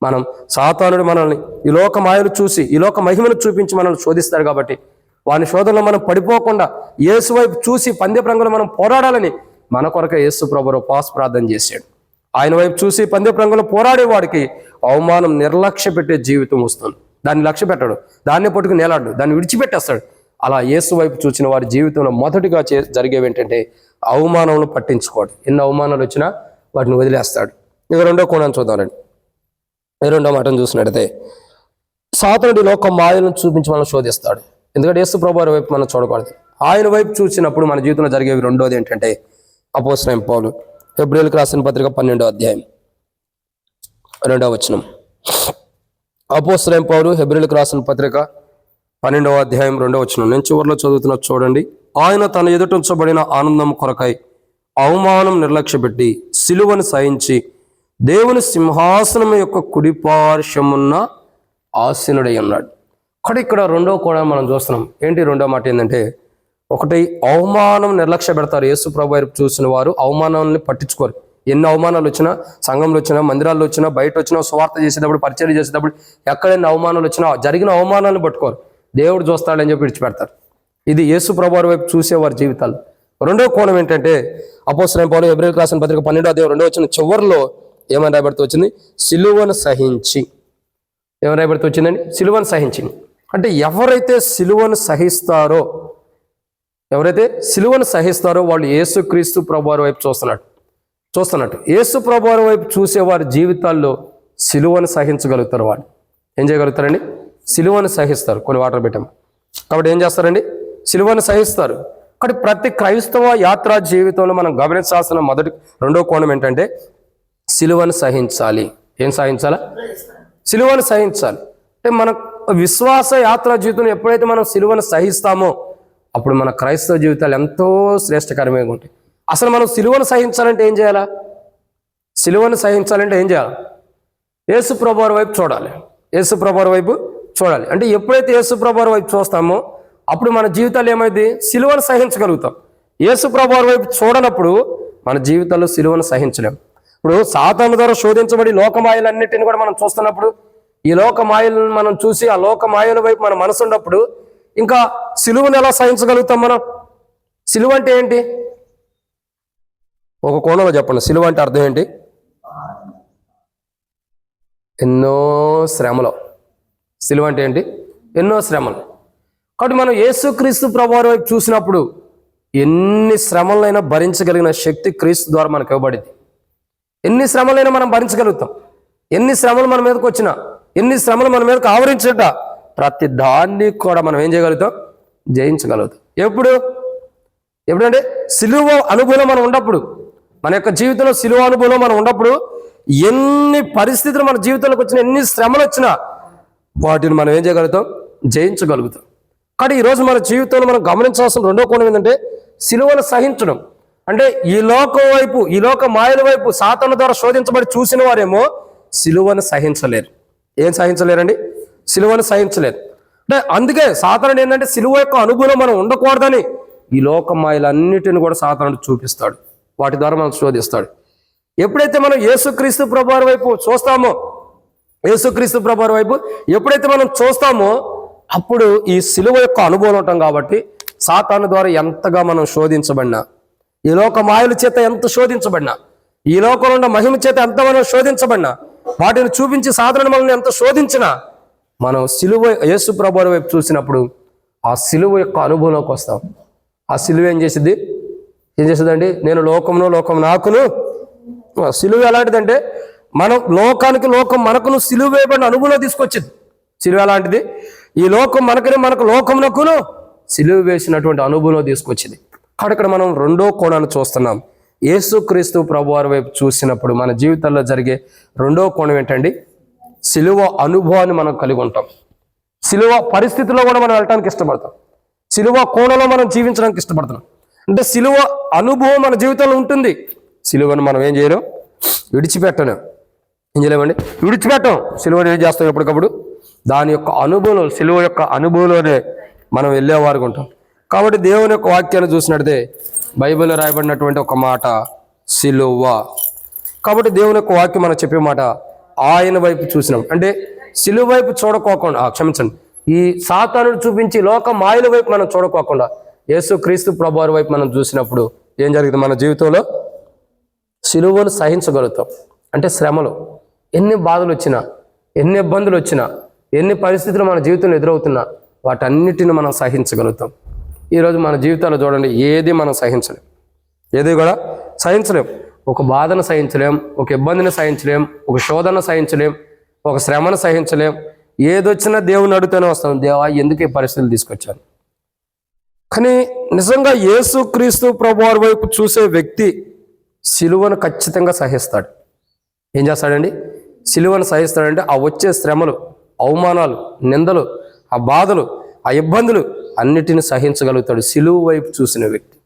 మనం సాతానుడు మనల్ని ఈ లోక మాయలు చూసి, ఈ లోక మహిమను చూపించి మనల్ని శోధిస్తాడు. కాబట్టి వాని శోధనలో మనం పడిపోకుండా యేసు వైపు చూసి పందె రంగంలో మనం పోరాడాలని మన కొరక యేసు ప్రభువు ఉపవాస ప్రార్థన చేశాడు. ఆయన వైపు చూసి పందె రంగంలో పోరాడేవాడికి అవమానం నిర్లక్ష్య పెట్టే జీవితం వస్తుంది. దాన్ని లక్ష్య పెట్టాడు, దాన్ని పట్టుకుని నేలాడు, దాన్ని విడిచిపెట్టేస్తాడు. అలా యేసు వైపు చూసిన వారి జీవితంలో మొదటిగా జరిగేవి ఏంటంటే అవమానంలో పట్టించుకోడు. ఎన్ని అవమానాలు వచ్చినా వాటిని వదిలేస్తాడు. ఇక రెండో కోణాన్ని చూద్దామండి. రెండో మాటను చూసినట్టయితే సాతానుడి లోక మాయలను చూపించి మనం శోధిస్తాడు. ఎందుకంటే యేసు ప్రభువారి వైపు మనం చూడకూడదు. ఆయన వైపు చూసినప్పుడు మన జీవితంలో జరిగేవి రెండోది ఏంటంటే అపోస్తలుడైన పౌలు హెబ్రీయులకు రాసిన పత్రిక 12వ అధ్యాయం 2వ వచనం. అపోస్తలుడైన పౌలు హెబ్రీయులకు రాసిన పత్రిక 12వ అధ్యాయం 2వ వచనం. నేను చివరిలో చదువుతున్నా చూడండి. ఆయన తన ఎదుట ఉంచబడిన ఆనందం కొరకై అవమానం నిర్లక్ష్యపెట్టి సిలువను సహించి దేవుని సింహాసనం యొక్క కుడిపార్శ్వమున్న ఆసీనుడై ఉన్నాడు. ఇక్కడ రెండో కూడా మనం చూస్తున్నాం. ఏంటి రెండో మాట ఏంటంటే, ఒకటి అవమానం నిర్లక్ష్య పెడతారు. యేసు ప్రభు వైపు చూసిన వారు అవమానాలని పట్టించుకోరు. ఎన్ని అవమానాలు వచ్చినా, సంఘంలో వచ్చినా, మందిరాల్లో వచ్చినా, బయట వచ్చినా, సువార్త చేసేటప్పుడు, పరిచర్య చేసేటప్పుడు ఎక్కడైనా అవమానాలు వచ్చినా జరిగిన అవమానాలను పట్టుకోరు. దేవుడు చూస్తాడని చెప్పి విడిచిపెడతారు. ఇది యేసు ప్రభు వైపు చూసేవారి జీవితాలు. రెండో కోణం ఏంటంటే, అపోస్తలుడైన పౌలు హెబ్రీయులకు రాసిన పత్రిక 12:2 చివరిలో ఏమని రాయబడుతూ వచ్చింది? సిలువను సహించి. ఏమని రాయబడుతూ వచ్చిందండి? సిలువను సహించి. అంటే ఎవరైతే సిలువను సహిస్తారో వాళ్ళు యేసుక్రీస్తు ప్రభువారి వైపు చూస్తున్నట్టు యేసు ప్రభువారి వైపు చూసేవారి జీవితాల్లో సిలువను సహించగలుగుతారు. వాళ్ళు ఏం చేయగలుగుతారండి? సిలువను సహిస్తారు. కొన్ని వాటర్ పెట్టాము కాబట్టి ఏం చేస్తారండి? సిలువను సహిస్తారు. కాబట్టి ప్రతి క్రైస్తవ యాత్రా జీవితంలో మనం గమనించాల్సిన రెండో కోణం ఏంటంటే, సిలువను సహించాలి. ఏం సహించాలా? సిలువను సహించాలి. అంటే మన విశ్వాస యాత్రా జీవితంలో ఎప్పుడైతే మనం సిలువను సహిస్తామో అప్పుడు మన క్రైస్తవ జీవితాలు ఎంతో శ్రేష్టకరమైనవి ఉంటాయి. అసలు మనం సిలువను సహించాలంటే ఏం చేయాలా? సిలువను సహించాలంటే ఏం చేయాలి? యేసు ప్రభువారి వైపు చూడాలి. యేసు ప్రభువారి వైపు చూడాలి. అంటే ఎప్పుడైతే యేసు ప్రభువారి వైపు చూస్తామో అప్పుడు మన జీవితాలు ఏమైంది? సిలువను సహించగలుగుతాం. యేసు ప్రభువారి వైపు చూడనప్పుడు మన జీవితాల్లో సిలువను సహించలేం. ఇప్పుడు సాతాను ద్వారా శోధించబడి లోకమాయలన్నిటిని కూడా మనం చూస్తున్నప్పుడు, ఈ లోకమాయలను మనం చూసి ఆ లోకమాయల వైపు మన మనసు ఉన్నప్పుడు ఇంకా సిలువను ఎలా సహించగలుగుతాం మనం? సిలువ అంటే ఏంటి? ఒక కోణంలో చెప్పండి. సిలువ అంటే అర్థం ఏంటి? ఎన్నో శ్రమలు. సిలువ అంటే ఏంటి? ఎన్నో శ్రమలు. కాబట్టి మనం యేసుక్రీస్తు ప్రభువారి వైపు చూసినప్పుడు ఎన్ని శ్రమలైనా భరించగలిగిన శక్తి క్రీస్తు ద్వారా మనకు ఇవ్వబడింది. ఎన్ని శ్రమలైనా మనం భరించగలుగుతాం. ఎన్ని శ్రమలు మన మీదకి వచ్చినా, ఎన్ని శ్రమలు మన మీదకి ఆవరించట, ప్రతి దాన్ని కూడా మనం ఏం చేయగలుగుతాం? జయించగలుగుతాం. ఎప్పుడంటే సిలువ అనుభవం మనం ఉన్నప్పుడు, మన యొక్క జీవితంలో సిలువ అనుభవం మనం ఉన్నప్పుడు ఎన్ని పరిస్థితులు మన జీవితంలోకి వచ్చినా, ఎన్ని శ్రమలు వచ్చినా వాటిని మనం ఏం చేయగలుగుతాం? జయించగలుగుతాం. కానీ ఈరోజు మన జీవితంలో మనం గమనించాల్సిన రెండో కోణం ఏంటంటే, సిలువను సహించడం. అంటే ఈ లోకం వైపు, ఈ లోక మాయల వైపు సాతాను ద్వారా శోధించబడి చూసిన వారేమో సిలువను సహించలేరు. ఏం సహించలేరండి? సిలువను సహించలేరు. అంటే అందుకే సాతానుడు ఏంటంటే సిలువ యొక్క అనుభవం మనం ఉండకూడదని ఈ లోక మాయలన్నిటిని కూడా సాతానుడు చూపిస్తాడు. వాటి ద్వారా మనం శోధిస్తాడు. ఎప్పుడైతే మనం యేసుక్రీస్తు ప్రభువారి వైపు చూస్తామో, యేసుక్రీస్తు ప్రభువారి వైపు ఎప్పుడైతే మనం చూస్తామో అప్పుడు ఈ సిలువ యొక్క అనుభవం ఉంటాం. కాబట్టి సాతాను ద్వారా ఎంతగా మనం శోధించబడినా, ఈ లోక మాయల చేత ఎంత శోధించబడినా, ఈ లోకంలో ఉన్న మహిమ చేత ఎంత మనం శోధించబడినా, వాటిని చూపించి సాధారణ మనల్ని ఎంత శోధించినా మనం సిలువ యేసు ప్రభువారి వైపు చూసినప్పుడు ఆ సిలువ యొక్క అనుభవంలోకి వస్తాం. ఆ సిలువ ఏం చేసేదండి? నేను లోకమును, లోకం నాకును. సిలువ ఎలాంటిదంటే మనం లోకానికి, లోకం మనకును సిలువ వేయబడిన అనుభవంలో తీసుకొచ్చింది. సిలువ ఎలాంటిది? ఈ లోకం మనకు లోకమునకును సిలువ వేసినటువంటి అనుభవంలో తీసుకొచ్చింది. ఇక్కడ మనం రెండో కోణాన్ని చూస్తున్నాం. యేసుక్రీస్తు ప్రభువారి వైపు చూసినప్పుడు మన జీవితాల్లో జరిగే రెండో కోణం ఏంటండి? సిలువ అనుభవాన్ని మనం కలిగి ఉంటాం. సిలువ పరిస్థితుల్లో కూడా మనం వెళ్ళటానికి ఇష్టపడతాం. సిలువ కోణంలో మనం జీవించడానికి ఇష్టపడుతున్నాం. అంటే సిలువ అనుభవం మన జీవితంలో ఉంటుంది. సిలువను మనం ఏం చేయలేం? విడిచిపెట్టలేం. ఏం చేయలేమండి? విడిచిపెట్టాం. సిలువను ఏం చేస్తాం? ఎప్పటికప్పుడు దాని యొక్క అనుభవం, సిలువ యొక్క అనుభవంలోనే మనం వెళ్ళేవారుగా ఉంటాం. కాబట్టి దేవుని యొక్క వాక్యాన్ని చూసినట్టే బైబిల్లో రాయబడినటువంటి ఒక మాట సిలువ. కాబట్టి దేవుని యొక్క వాక్యం మనం చెప్పే మాట ఆయన వైపు చూసినాం. అంటే సిలువ వైపు చూడకోకుండా, క్షమించండి, ఈ సాతానుడు చూపించి లోక మాయల వైపు మనం చూడకోకుండా యేసుక్రీస్తు ప్రభువారి వైపు మనం చూసినప్పుడు ఏం జరుగుతుంది? మన జీవితంలో సిలువను సహించగలుగుతాం. అంటే శ్రమలు, ఎన్ని బాధలు వచ్చినా, ఎన్ని ఇబ్బందులు వచ్చినా, ఎన్ని పరిస్థితులు మన జీవితంలో ఎదురవుతున్నా వాటన్నిటిని మనం సహించగలుగుతాం. ఈరోజు మన జీవితాల్లో చూడండి, ఏది మనం సహించలేం. ఏది కూడా సహించలేం. ఒక బాధను సహించలేం, ఒక ఇబ్బందిని సహించలేం, ఒక శోధన సహించలేం, ఒక శ్రమను సహించలేం. ఏదొచ్చినా దేవుని అడుగుతూనే వస్తాం, దేవా ఎందుకు ఈ పరిస్థితులు తీసుకొచ్చాను. కానీ నిజంగా యేసుక్రీస్తు ప్రభువారి వైపు చూసే వ్యక్తి సిలువను ఖచ్చితంగా సహిస్తాడు. ఏం చేస్తాడండి? సిలువను సహిస్తాడంటే ఆ వచ్చే శ్రమలు, అవమానాలు, నిందలు, ఆ బాధలు, ఆ ఇబ్బందులు అన్నిటిని సహించగలుగుతాడు సిలువ వైపు చూసిన వ్యక్తి.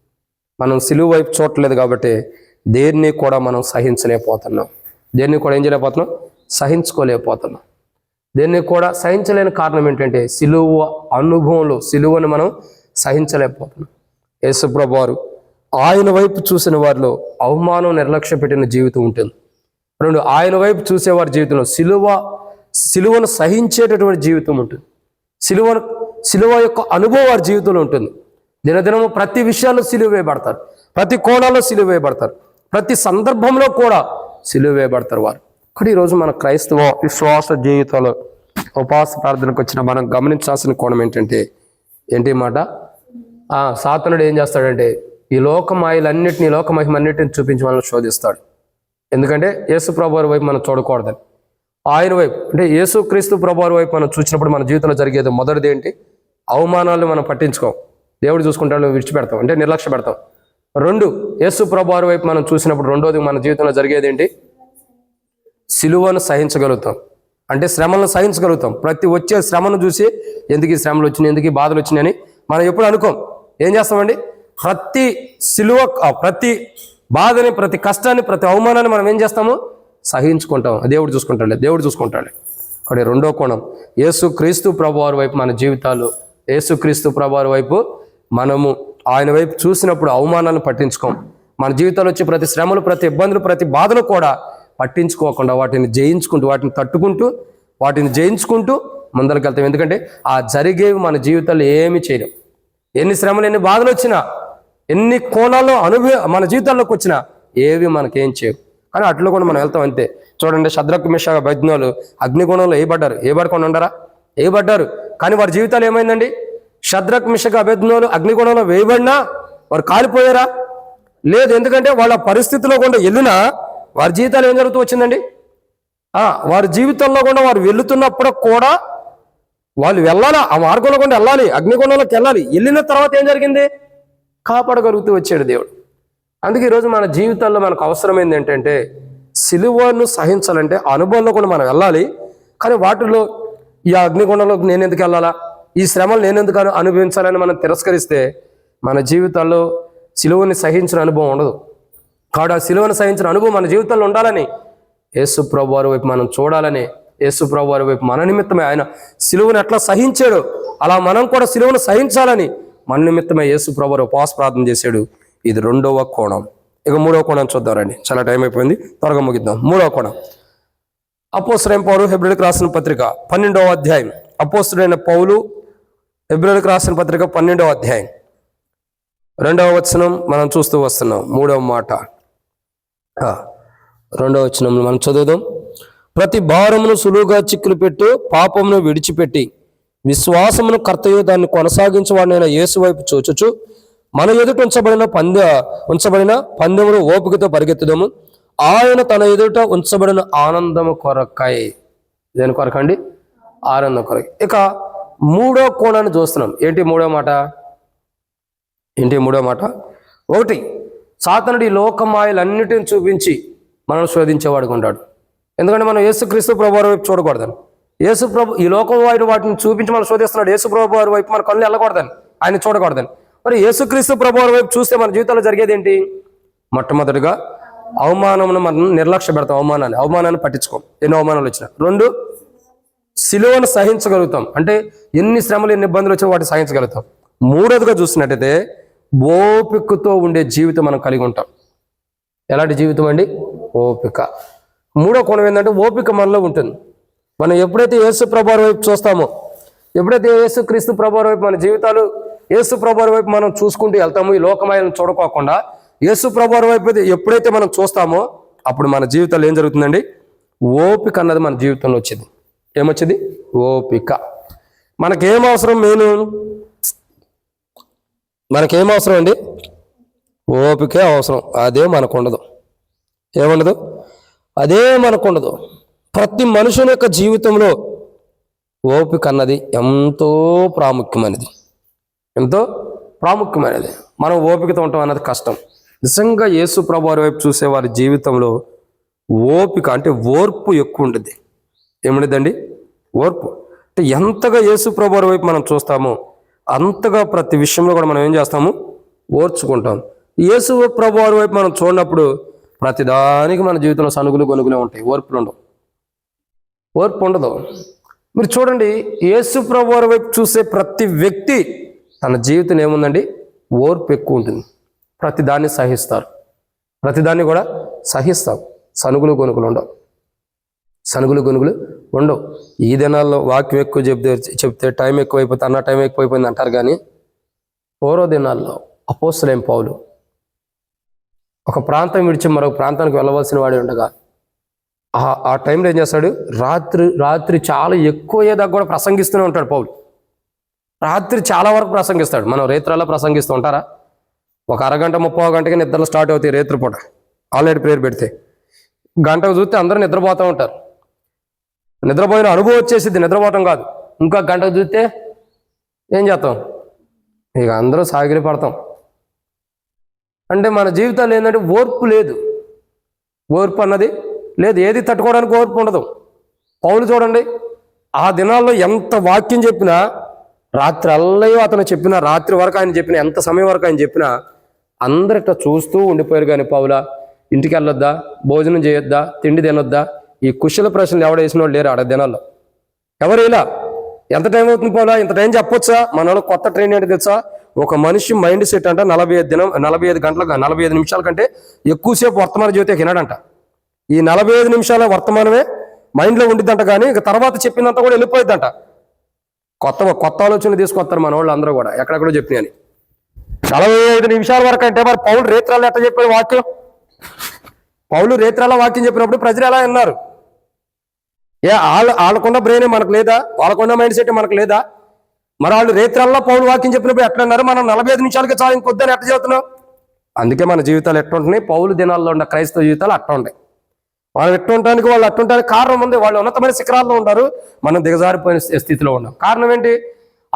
మనం సిలువ వైపు చూడలేదు కాబట్టి దేన్ని కూడా మనం సహించలేకపోతున్నాం. దేన్ని కూడా ఏం చేయలేకపోతున్నాం? సహించుకోలేకపోతున్నాం. దీన్ని కూడా సహించలేని కారణం ఏంటంటే సిలువ అనుభవంలో సిలువను మనం సహించలేకపోతున్నాం. యేసుప్రభు వారు ఆయన వైపు చూసిన వారిలో అవమానం నిర్లక్ష్య పెట్టిన జీవితం ఉంటుంది. రెండు, ఆయన వైపు చూసేవారి జీవితంలో సిలువను సహించేటటువంటి జీవితం ఉంటుంది. సిలువ యొక్క అనుభవం వారి జీవితంలో ఉంటుంది. దినదినము ప్రతి విషయాల్లో సిలువ వేయబడతారు, ప్రతి కోణాల్లో సిలువ వేయబడతారు, ప్రతి సందర్భంలో కూడా సిలువ వేయబడతారు వారు. ఇక్కడ ఈరోజు మన క్రైస్తవ విశ్వాస జీవితంలో ఉపవాస ప్రార్థనకు వచ్చిన మనం గమనించాల్సిన కోణం ఏంటి మాట, సాతానుడు ఏం చేస్తాడంటే ఈ లోకమాయలన్నిటిని, లోక మహిమన్నిటిని చూపించి మనల్ని శోధిస్తాడు. ఎందుకంటే యేసు ప్రభువారి వైపు మనం చూడకూడదని. ఆయన వైపు అంటే యేసు క్రీస్తు ప్రభువారి వైపు మనం చూసినప్పుడు మన జీవితంలో జరిగేది మొదటిది ఏంటి? అవమానాలను మనం పట్టించుకోం, దేవుడు చూసుకుంటాడు, విడిచిపెడతాం, అంటే నిర్లక్ష్య పెడతాం. రెండు, యేసు ప్రభువారి వైపు మనం చూసినప్పుడు రెండోది మన జీవితంలో జరిగేది ఏంటి? సిలువను సహించగలుగుతాం, అంటే శ్రమలను సహించగలుగుతాం. ప్రతి వచ్చే శ్రమను చూసి ఎందుకు ఈ శ్రమలు వచ్చినాయి, ఎందుకు ఈ బాధలు వచ్చినాయని మనం ఎప్పుడు అనుకోం. ఏం చేస్తామండి? ప్రతి బాధని, ప్రతి కష్టాన్ని, ప్రతి అవమానాన్ని మనం ఏం చేస్తాము? సహించుకుంటాం. దేవుడు చూసుకుంటాడు. అక్కడ రెండో కోణం, యేసుక్రీస్తు ప్రభువారి వైపు మన జీవితాలు, యేసుక్రీస్తు ప్రభువారి వైపు మనము ఆయన వైపు చూసినప్పుడు అవమానాలను పట్టించుకోం. మన జీవితాలు వచ్చి ప్రతి శ్రమలు, ప్రతి ఇబ్బందులు, ప్రతి బాధలు కూడా పట్టించుకోకుండా వాటిని జయించుకుంటూ, వాటిని తట్టుకుంటూ, వాటిని జయించుకుంటూ ముందరికి వెళ్తాం. ఎందుకంటే ఆ జరిగేవి మన జీవితాల్లో ఏమీ చేయలేం. ఎన్ని శ్రమలు, ఎన్ని బాధలు వచ్చినా, ఎన్ని కోణాల్లో మన జీవితాల్లోకి వచ్చినా ఏవి మనకేం చేయవు. కానీ అట్లా కూడా మనం వెళ్తాం అంతే. చూడండి, షద్రక్ మిషక్ అబేద్నెగోలు అగ్నిగుణంలో వేయబడకుండా ఉండరా? వేయబడ్డారు. కానీ వారి జీవితాలు ఏమైందండి? షద్రక్ మిషక్ అబేద్నెగోలు అగ్నిగుణంలో వేయబడినా వారు కాలిపోయారా? లేదు. ఎందుకంటే వాళ్ళ పరిస్థితిలో కూడా వెళ్ళినా వారి జీవితాలు ఏం జరుగుతూ వచ్చిందండి? వారి జీవితంలో కూడా వారు వెళుతున్నప్పుడు కూడా వాళ్ళు వెళ్ళాలా, ఆ మార్గంలో కూడా వెళ్ళాలి, అగ్నిగుణంలోకి వెళ్ళాలి. వెళ్ళిన తర్వాత ఏం జరిగింది? కాపాడగలుగుతూ వచ్చాడు దేవుడు. అందుకే ఈరోజు మన జీవితాల్లో మనకు అవసరమైంది ఏంటంటే సిలువను సహించాలంటే అనుభవంలో కూడా మనం వెళ్ళాలి. కానీ వాటిలో ఈ అగ్నిగుణంలోకి నేను ఎందుకు వెళ్ళాలా, ఈ శ్రమలు నేను ఎందుకు అనుభవించాలని మనం తిరస్కరిస్తే మన జీవితాల్లో సిలువని సహించిన అనుభవం ఉండదు. కాబట్టి ఆ సిలువను సహించిన అనుభవం మన జీవితంలో ఉండాలని, యేసు ప్రభువారి వైపు మనం చూడాలని, యేసు ప్రభువారి వైపు మన నిమిత్తమే ఆయన సిలువను ఎట్లా సహించాడు అలా మనం కూడా సిలువను సహించాలని మన నిమిత్తమే యేసు ప్రభువారు ఉపవాస ప్రార్థన చేశాడు. ఇది రెండవ కోణం. ఇక మూడవ కోణం చూద్దామండి, చాలా టైం అయిపోయింది, త్వరగా ముగిద్దాం. మూడవ కోణం, అపోస్తలుడైన పౌలు హెబ్రీయులకు రాసిన పత్రిక 12వ అధ్యాయం. అపోస్తలుడైన పౌలు హెబ్రీయులకు రాసిన పత్రిక 12వ అధ్యాయం 2వ వచనం మనం చూస్తూ వస్తున్నాం. మూడవ మాట 2వ వచనం మనం చదువుదాం. ప్రతి భారమును సులువుగా చిక్కులు పెట్టు, పాపమును విడిచిపెట్టి విశ్వాసమును కర్తయు దాన్ని కొనసాగించేవాడినైన యేసు వైపు చూచుచు మన ఎదుట ఉంచబడిన పందెమును ఓపికతో పరిగెత్తుదాము. ఆయన తన ఎదుట ఉంచబడిన ఆనందము కొరకై. దేని కొరకండి? ఆనందం కొరకై. ఇక మూడో కోణాన్ని చూస్తున్నాం. ఏంటి మూడో మాట? ఒకటి, సాతానుడు ఈ లోకమాయలన్నిటిని చూపించి మనల్ని శోధించేవాడుగా ఉంటాడు. ఎందుకంటే మనం యేసుక్రీస్తు ప్రభువారి వైపు చూడకూడదని, ఈ లోకం వాటిని చూపించి మనం శోధిస్తున్నాడు. యేసు ప్రభువారి వైపు మన కళ్ళు వెళ్ళకూడదని, ఆయన చూడకూడదని. మరి యేసుక్రీస్తు ప్రభువారి వైపు చూస్తే మన జీవితంలో జరిగేది ఏంటి? మొట్టమొదటిగా అవమానమును మనం నిర్లక్ష్య పెడతాం. అవమానాన్ని పట్టించుకోం, ఎన్నో అవమానాలు వచ్చినా. రెండు, సిలువను సహించగలుగుతాం, అంటే ఎన్ని శ్రమలు, ఎన్ని ఇబ్బందులు వచ్చినా వాటిని సహించగలుగుతాం. మూడోదిగా చూసినట్టయితే ఓపికతో ఉండే జీవితం మనం కలిగి ఉంటాం. ఎలాంటి జీవితం అండి? ఓపిక. మూడో కోణం ఏంటంటే ఓపిక మనలో ఉంటుంది. మనం ఎప్పుడైతే యేసు ప్రభువారి వైపు చూస్తామో, ఎప్పుడైతే యేసుక్రీస్తు ప్రభువారి వైపు మన జీవితాలు, యేసు ప్రభువారి వైపు మనం చూసుకుంటూ వెళ్తామో, ఈ లోకమాయలను చూడకోకుండా యేసు ప్రభువారి వైపు ఎప్పుడైతే మనం చూస్తామో అప్పుడు మన జీవితాలు ఏం జరుగుతుందండి? ఓపిక అన్నది మన జీవితంలో వచ్చింది. ఏమొచ్చింది? ఓపిక. మనకేం అవసరం? మనకేం అవసరం అండి? ఓపికే అవసరం. అదే మనకుండదు. ఏముండదు? అదే మనకుండదు. ప్రతి మనుషుని యొక్క జీవితంలో ఓపిక అన్నది ఎంతో ప్రాముఖ్యమైనది. మనం ఓపికతో ఉంటాం అన్నది కష్టం. నిజంగా యేసు ప్రభువారి వైపు చూసే వారి జీవితంలో ఓపిక అంటే ఓర్పు ఎక్కువ ఉంటుంది. ఏముండదండి? ఓర్పు. అంటే ఎంతగా యేసు ప్రభువారి వైపు మనం చూస్తామో అంతగా ప్రతి విషయంలో కూడా మనం ఏం చేస్తాము? ఓర్చుకుంటాం. యేసు ప్రభువారి వైపు మనం చూడనప్పుడు ప్రతిదానికి మన జీవితంలో సనుగులు గొనుగులే ఉంటాయి. ఓర్పు ఉండదు. మీరు చూడండి, యేసు ప్రభు వారి వైపు చూసే ప్రతి వ్యక్తి తన జీవితం ఏముందండి, ఓర్పు ఎక్కువ ఉంటుంది. ప్రతిదాన్ని సహిస్తారు, ప్రతిదాన్ని కూడా సహిస్తాం. సనుగులు గొనుగులు ఉండవు, సనుగులు గొనుగులు ఉండవు. ఈ దినాల్లో వాక్యం ఎక్కువ చెప్తే టైం ఎక్కువైపోతే అన్న టైం ఎక్కువైపోయింది అంటారు. కానీ పూర్వ దినాల్లో అపోస్తలుడైన పౌలు ఒక ప్రాంతం విడిచి మరొక ప్రాంతానికి వెళ్ళవలసిన వాడు ఉండగా ఆ టైంలో ఏం చేస్తాడు, రాత్రి చాలా ఎక్కువ అయ్యేదాకా కూడా ప్రసంగిస్తూనే ఉంటాడు పౌలు. రాత్రి చాలా వరకు ప్రసంగిస్తాడు. మనం రేత్రాల్లో ప్రసంగిస్తూ ఉంటారా? ఒక అరగంట 30 గంటకి నిద్రలు స్టార్ట్ అవుతాయి రేత్రిపూట. ఆల్రెడీ ప్రేయర్ పెడితే గంటకు చూస్తే అందరూ నిద్రపోతూ ఉంటారు. నిద్రపోయిన అనుభవం వచ్చేసింది, నిద్రపోవటం కాదు. ఇంకా గంటకు చూస్తే ఏం చేస్తాం, ఇక అందరూ సాగిలి పడతాం. అంటే మన జీవితాలు ఏంటంటే ఓర్పు లేదు, ఓర్పు అన్నది లేదు. ఏది తట్టుకోవడానికి ఓర్పు ఉండదు. పౌలు చూడండి, ఆ దినాల్లో ఎంత వాక్యం చెప్పినా, రాత్రి అల్లయో అతను చెప్పిన, రాత్రి వరకు ఆయన చెప్పిన, ఎంత సమయం వరకు ఆయన చెప్పినా అందరిట చూస్తూ ఉండిపోయారు. కానీ పౌలా ఇంటికి వెళ్ళొద్దా, భోజనం చేయొద్దా, తిండి తినొద్దా, ఈ కుశల ప్రశ్నలు ఎవడ వేసిన వాళ్ళు లేరు ఆడ దినాల్లో. ఎవరు ఇలా ఎంత టైం అవుతుంది పౌలా, ఇంత టైం చెప్పొచ్చా? మన కొత్త ట్రైన్ ఏంటి తెలుసా, ఒక మనిషి మైండ్ సెట్ అంట 45 నిమిషాల కంటే ఎక్కువసేపు వర్తమాన జ్యోతి వినడంట. ఈ 45 నిమిషాల వర్తమానమే మైండ్లో ఉండిద్దంట. కానీ ఇక తర్వాత చెప్పినంత కూడా వెళ్ళిపోయిద్దంట. కొత్త ఆలోచనలు తీసుకొస్తారు మన వాళ్ళు అందరూ కూడా, ఎక్కడెక్కడో చెప్పినాయని. 45 నిమిషాల వరకు అంటే మరి పౌలు రేత్రాలు ఎట్లా చెప్పాడు వాక్యం? పౌలు రేత్రాల వాక్యం చెప్పినప్పుడు ప్రజలు ఎలా విన్నారు? వాళ్ళకున్న బ్రెయిన్ మనకు లేదా? వాళ్ళకున్న మైండ్ సెట్ మనకు లేదా? మరి వాళ్ళు రేత్రాల్లో పౌలు వాక్యం చెప్పినప్పుడు ఎట్లా అన్నారు? మనం 45 నిమిషాలకి చాలా ఇంకొద్దని ఎట్లా చెబుతున్నాం? అందుకే మన జీవితాలు ఎట్లా ఉంటున్నాయి, పౌలు దినాల్లో ఉన్న క్రైస్తవ జీవితాలు అట్లా ఉంటాయి. వాళ్ళు ఎట్టుంటానికి వాళ్ళు అట్టుంటానికి కారణం ఉంది. వాళ్ళు ఉన్నతమైన శిఖరాల్లో ఉంటారు, మనం దిగజారిపోయిన స్థితిలో ఉన్నాం. కారణం ఏంటి?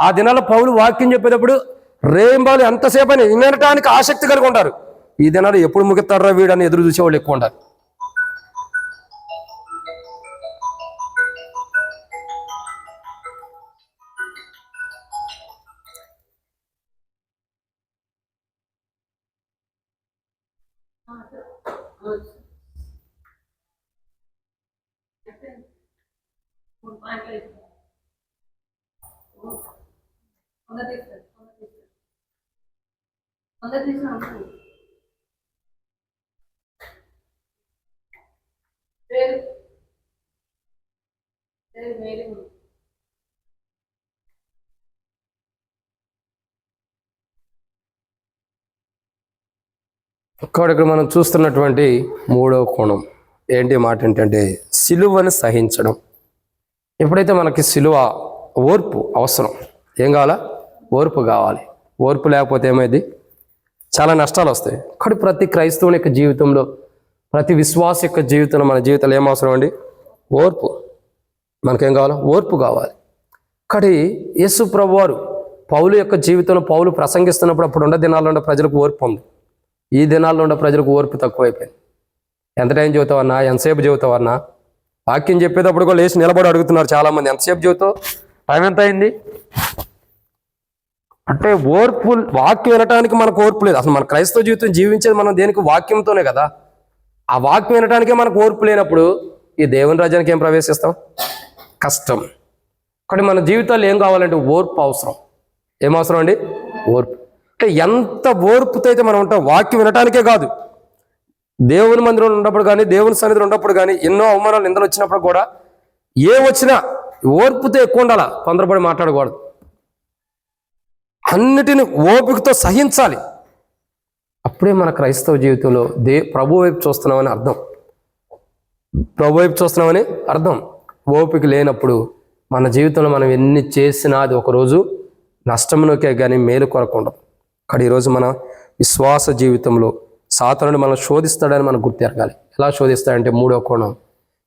ఆ దినాల్లో పౌలు వాక్యం చెప్పేటప్పుడు రేంబాలు ఎంతసేపు అని వినటానికి ఆసక్తి కలిగి ఉంటారు. ఈ దినాలు ఎప్పుడు ముగిస్తారా వీడని ఎదురు చూసేవాళ్ళు ఎక్కువ ఉంటారు. ఇక్కడ మనం చూస్తున్నటువంటి 3వ కోణం ఏంటి మాట ఏంటంటే సిలువను సహించడం. ఎప్పుడైతే మనకి సిలువ, ఓర్పు అవసరం. ఏం కావాలా? ఓర్పు కావాలి. ఓర్పు లేకపోతే ఏమైంది? చాలా నష్టాలు వస్తాయి. ఇక్కడ ప్రతి క్రైస్తవుని యొక్క జీవితంలో, ప్రతి విశ్వాస యొక్క జీవితంలో, మన జీవితంలో ఏం అవసరం అండి? ఓర్పు. మనకేం కావాలా? ఓర్పు కావాలి. ఇక్కడ యేసు ప్రభువారు పౌలు యొక్క జీవితంలో పౌలు ప్రసంగిస్తున్నప్పుడు అప్పుడు ఉన్న దినాల్లో ఉన్న ప్రజలకు ఓర్పు ఉంది. ఈ దినాల్లో ఉన్న ప్రజలకు ఓర్పు తక్కువైపోయింది. ఎంత టైం చదువుతావన్నా, ఎంతసేపు చదువుతావన్నా, వాక్యం చెప్పేటప్పుడు కూడా లేచి నిలబడి అడుగుతున్నారు చాలామంది, ఎంతసేపు చదువుతావు, టైం ఎంత అయింది అంటే. ఓర్పు, వాక్యం వినటానికి మనకు ఓర్పు లేదు. అసలు మన క్రైస్తవ జీవితం జీవించేది మనం దేనికి? వాక్యంతోనే కదా. ఆ వాక్యం వినటానికే మనకు ఓర్పు లేనప్పుడు ఈ దేవుని రాజ్యానికి ఏం ప్రవేశిస్తాం? కష్టం. కానీ మన జీవితాల్లో ఏం కావాలంటే ఓర్పు అవసరం. ఏం అవసరం అండి? ఓర్పు. అంటే ఎంత ఓర్పుతో అయితే మనం ఉంటాం, వాక్యం వినటానికే కాదు, దేవుని మందిరంలో ఉన్నప్పుడు కానీ, దేవుని సన్నిధిలో ఉన్నప్పుడు కానీ, ఎన్నో అవమానాలు నిందలు వచ్చినప్పుడు కూడా ఏ వచ్చినా ఓర్పుతో ఎక్కువ ఉండాలా, తొందరపడి మాట్లాడకూడదు. అన్నిటిని ఓపికతో సహించాలి. అప్పుడే మన క్రైస్తవ జీవితంలో ప్రభు వైపు చూస్తున్నామని అర్థం. ప్రభు వైపు చూస్తున్నామని అర్థం. ఓపిక లేనప్పుడు మన జీవితంలో మనం ఎన్ని చేసినా అది ఒకరోజు నష్టంలోకే కానీ మేలు కొరకు ఉండదు. కానీ ఈరోజు మన విశ్వాస జీవితంలో సాతానుడు మనం శోధిస్తాడని మనం గుర్తెరగాలి. ఎలా శోధిస్తాడంటే 3వ కోణం,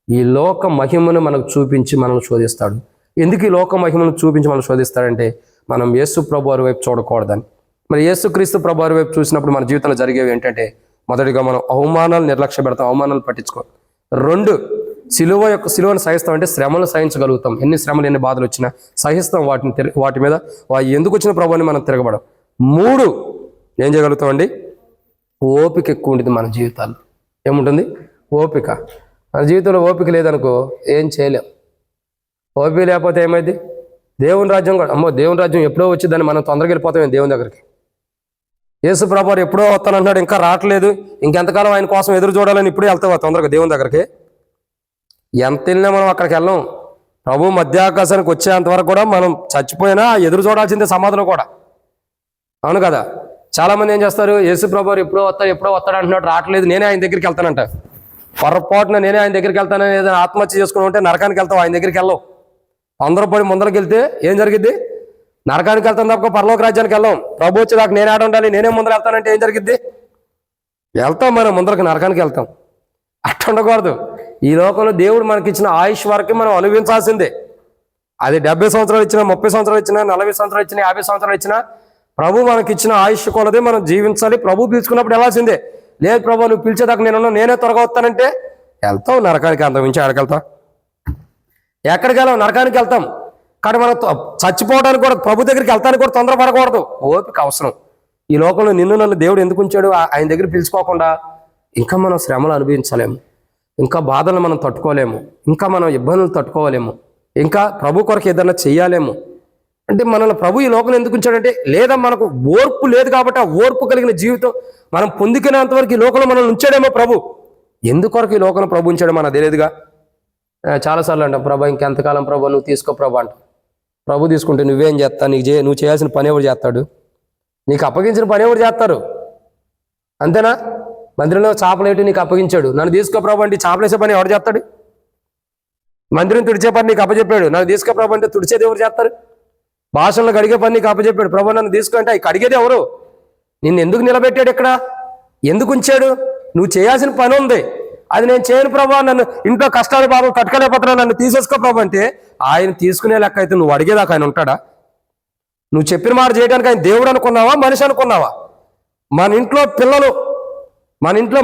ఈ లోక మహిమను మనకు చూపించి మనల్ని శోధిస్తాడు. ఎందుకు ఈ లోక మహిమను చూపించి మనం శోధిస్తాడంటే మనం యేసు ప్రభు వారి వైపు చూడకూడదని. మరి యేసుక్రీస్తు ప్రభు వారి వైపు చూసినప్పుడు మన జీవితంలో జరిగేవి ఏంటంటే, మొదటిగా మనం అవమానాలు నిర్లక్ష్య పెడతాం, అవమానాలు పట్టించుకోం. 2, సిలువను సహిస్తాం అంటే శ్రమలు సహించగలుగుతాం. ఎన్ని శ్రమలు, ఎన్ని బాధలు వచ్చినా సహిస్తాం. వాటి మీద ఎందుకు వచ్చిన ప్రభువుని మనం తిరగబడం. 3, ఏం చేయగలుగుతామండి? ఓపిక ఎక్కువ ఉంటుంది మన జీవితాల్లో. ఏముంటుంది? ఓపిక. మన జీవితంలో ఓపిక లేదనుకో ఏం చేయలేం. ఓపిక లేకపోతే ఏమైంది? దేవుని రాజ్యం కూడా అమ్మో, దేవుని రాజ్యం ఎప్పుడో వచ్చిందని మనం తొందరగా వెళ్ళిపోతాం దేవుని దగ్గరికి. యేసు ప్రభువారు ఎప్పుడో వస్తానంటున్నాడు, ఇంకా రావట్లేదు, ఇంకెంతకాలం ఆయన కోసం ఎదురు చూడాలని ఇప్పుడే వెళ్తావా తొందరగా దేవుని దగ్గరికి? ఎంత వెళ్ళినా మనం అక్కడికి వెళ్ళాం. ప్రభు మధ్యాకాశానికి వచ్చేంత వరకు కూడా మనం చచ్చిపోయినా ఎదురు చూడాల్సిందే సమాధిలో కూడా. అవును కదా? చాలామంది ఏం చేస్తారు, యేసు ప్రభువారు ఎప్పుడో వస్తాడు అంటున్నాడు, రావట్లేదు, నేనే ఆయన దగ్గరికి వెళ్తానంట. పొరపాటున నేనే ఆయన దగ్గరికి వెళ్తానని ఏదైనా ఆత్మహత్య చేసుకుని ఉంటే నరకానికి వెళ్తావు, ఆయన దగ్గరికి వెళ్ళవు. అందరూ పడి ముందరికి వెళ్తే ఏం జరిగిద్ది? నరకానికి వెళ్తాం తప్ప పరలోక రాజ్యానికి వెళ్ళాం. ప్రభు వచ్చి నాకు నేనే ఆడ ఉండాలి, నేనే ముందర వెళ్తానంటే ఏం జరిగిద్ది? వెళ్తాం, మనం ముందరకు నరకానికి వెళ్తాం. అట్లా ఉండకూడదు. ఈ లోకంలో దేవుడు మనకి ఇచ్చిన ఆయుష్ వరకు మనం అనుభవించాల్సిందే. అది 70 సంవత్సరాలు ఇచ్చినా, 30 సంవత్సరాలు ఇచ్చినా, 40 సంవత్సరాలు ఇచ్చినా, 50 సంవత్సరాలు ఇచ్చినా ప్రభు మనకి ఇచ్చిన ఆయుష్ కొలదే మనం జీవించాలి. ప్రభు పిలుచుకున్నప్పుడు వెళ్ళాల్సిందే. లేదు ప్రభు నువ్వు పిలిచేదాకా నేనే త్వరగా వస్తానంటే వెళ్తావు నరకానికి. అంతమించి ఎక్కడికి ఎక్కడికి వెళ్ళాం? నరకానికి వెళ్తాం. కానీ మనం చచ్చిపోవడానికి కూడా, ప్రభు దగ్గరికి వెళ్తానికి కూడా తొందరపడకూడదు. ఓపిక అవసరం. ఈ లోకంలో నన్ను దేవుడు ఎందుకు ఉంచాడు? ఆయన దగ్గర పిలుచుకోకుండా ఇంకా మనం శ్రమలు అనుభవించలేము, ఇంకా బాధలు మనం తట్టుకోలేము, ఇంకా మనం ఇబ్బందులు తట్టుకోలేము, ఇంకా ప్రభు కొరకు ఏదైనా చెయ్యాలేము. అంటే మనల్ని ప్రభు ఈ లోకంలో ఎందుకు ఉంచాడంటే, లేదా మనకు ఓర్పు లేదు కాబట్టి ఆ ఓర్పు కలిగిన జీవితం మనం పొందుకునేంత వరకు ఈ లోకంలో మనల్ని ఉంచాడేమో ప్రభు. ఎందుకొరకు ఈ లోకంలో ప్రభు ఉంచాడో మనకు తెలియదుగా. చాలాసార్లు అంటాం, ప్రభు ఇంకెంతకాలం ప్రభు, నువ్వు తీసుకో ప్రభు అంట. ప్రభు తీసుకుంటే నువ్వేం చేస్తా? నువ్వు చేయాల్సిన పని ఎవరు చేస్తాడు? నీకు అప్పగించిన పని ఎవరు చేస్తారు? అంతేనా? మందిరంలో చేపలేటి నీకు అప్పగించాడు, నన్ను తీసుకో ప్రభు అంటే చేపలేసే పని ఎవరు చేస్తాడు? మందిరం తుడిచే పని నీకు అప్పచెప్పాడు, నన్ను తీసుకో ప్రభు అంటే తుడిచేది ఎవరు చేస్తారు? భాషల్లో కడిగే పని నీకు అప్పచెప్పాడు, ప్రభు నన్ను తీసుకుంటే అవి కడిగేది ఎవరు? నిన్ను ఎందుకు నిలబెట్టాడు ఇక్కడ? ఎందుకు ఉంచాడు? నువ్వు చేయాల్సిన పని ఉంది, అది నేను చేయను ప్రభు, నన్ను ఇంట్లో కష్టాలు బాబు తట్టుకోలేకపోతున్నా, నన్ను తీసేసుకో ప్రభు అంటే ఆయన తీసుకునే లెక్క అయితే నువ్వు అడిగేదాకా ఆయన ఉంటాడా? నువ్వు చెప్పిన మాట చేయడానికి ఆయన దేవుడు అనుకున్నావా, మనిషి అనుకున్నావా? మన ఇంట్లో పిల్లలు,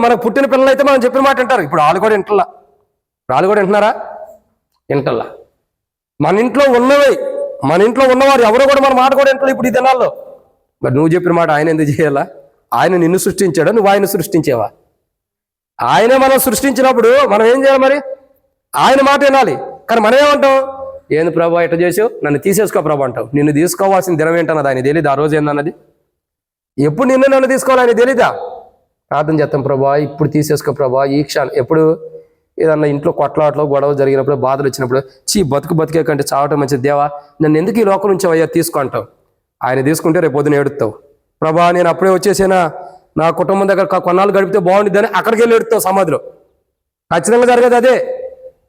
మనకు పుట్టిన పిల్లలు అయితే మనం చెప్పిన మాట వింటారు. ఇప్పుడు వాళ్ళు కూడా వింటున్నారా? వింటల్లా. మన ఇంట్లో ఉన్నవారు ఎవరో కూడా మన మాట కూడా వింటారు ఇప్పుడు ఈ దినాల్లో. మరి నువ్వు చెప్పిన మాట ఆయన ఎందుకు చేయాలా? ఆయన నిన్ను సృష్టించాడా, నువ్వు ఆయన సృష్టించేవా? ఆయనే మనం సృష్టించినప్పుడు మనం ఏం చేయాలి? మరి ఆయన మాట వినాలి. కానీ మనం ఏమంటాం? ఏంది ప్రభు ఎట్లా చేసావు, నన్ను తీసేసుకో ప్రభు అంటావు. నిన్ను తీసుకోవాల్సిన దినం ఏంటన్నది ఆయన తెలియదు. ఆ రోజు ఏందన్నది, ఎప్పుడు నన్ను తీసుకోవాలి ఆయన తెలీదా? ప్రార్థన చేస్తాం, ప్రభా ఇప్పుడు తీసేసుకో ప్రభా, ఈ క్షణం. ఎప్పుడు ఏదన్నా ఇంట్లో కొట్లాట్లో గొడవ జరిగినప్పుడు, బాధలు వచ్చినప్పుడు, బతికే కంటే చావటం మంచిది, దేవా నన్ను ఎందుకు ఈ లోకం నుంచి అయ్యా తీసుకుంటావు? ఆయన తీసుకుంటే రేపు పొద్దున ఏడుస్తావు, ప్రభా నేను అప్పుడే వచ్చేసేనా, నా కుటుంబం దగ్గర కొన్నాళ్ళు గడిపితే బాగుండిద్దని అక్కడికి వెళ్ళి ఏడుస్తావు సమాధిలో. ఖచ్చితంగా జరగదు అదే.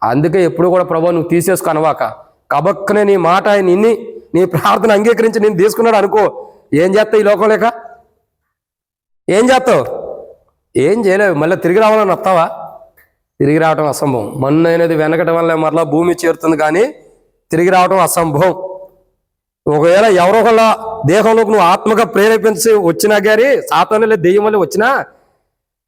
అందుకే ఎప్పుడు కూడా ప్రభా నువ్వు తీసేసుకో అనవాక, కబక్కనే నీ మాట ఆయన నీ ప్రార్థన అంగీకరించి నేను తీసుకున్నాడు అనుకో, ఏం చేస్తావు ఈ లోకం లేక? ఏం చేస్తావు? ఏం చేయలేవు. మళ్ళీ తిరిగి రావాలని వస్తావా? తిరిగి రావటం అసంభవం. మన్ను అనేది వెనకటం వల్ల మరలా భూమి చేరుతుంది, కానీ తిరిగి రావటం అసంభవం. ఒకవేళ ఎవరో ఒకళ్ళ దేహంలోకి నువ్వు ఆత్మగా ప్రేరేపించి వచ్చినా కానీ, సాతాను లేదా దెయ్యం వల్ల వచ్చినా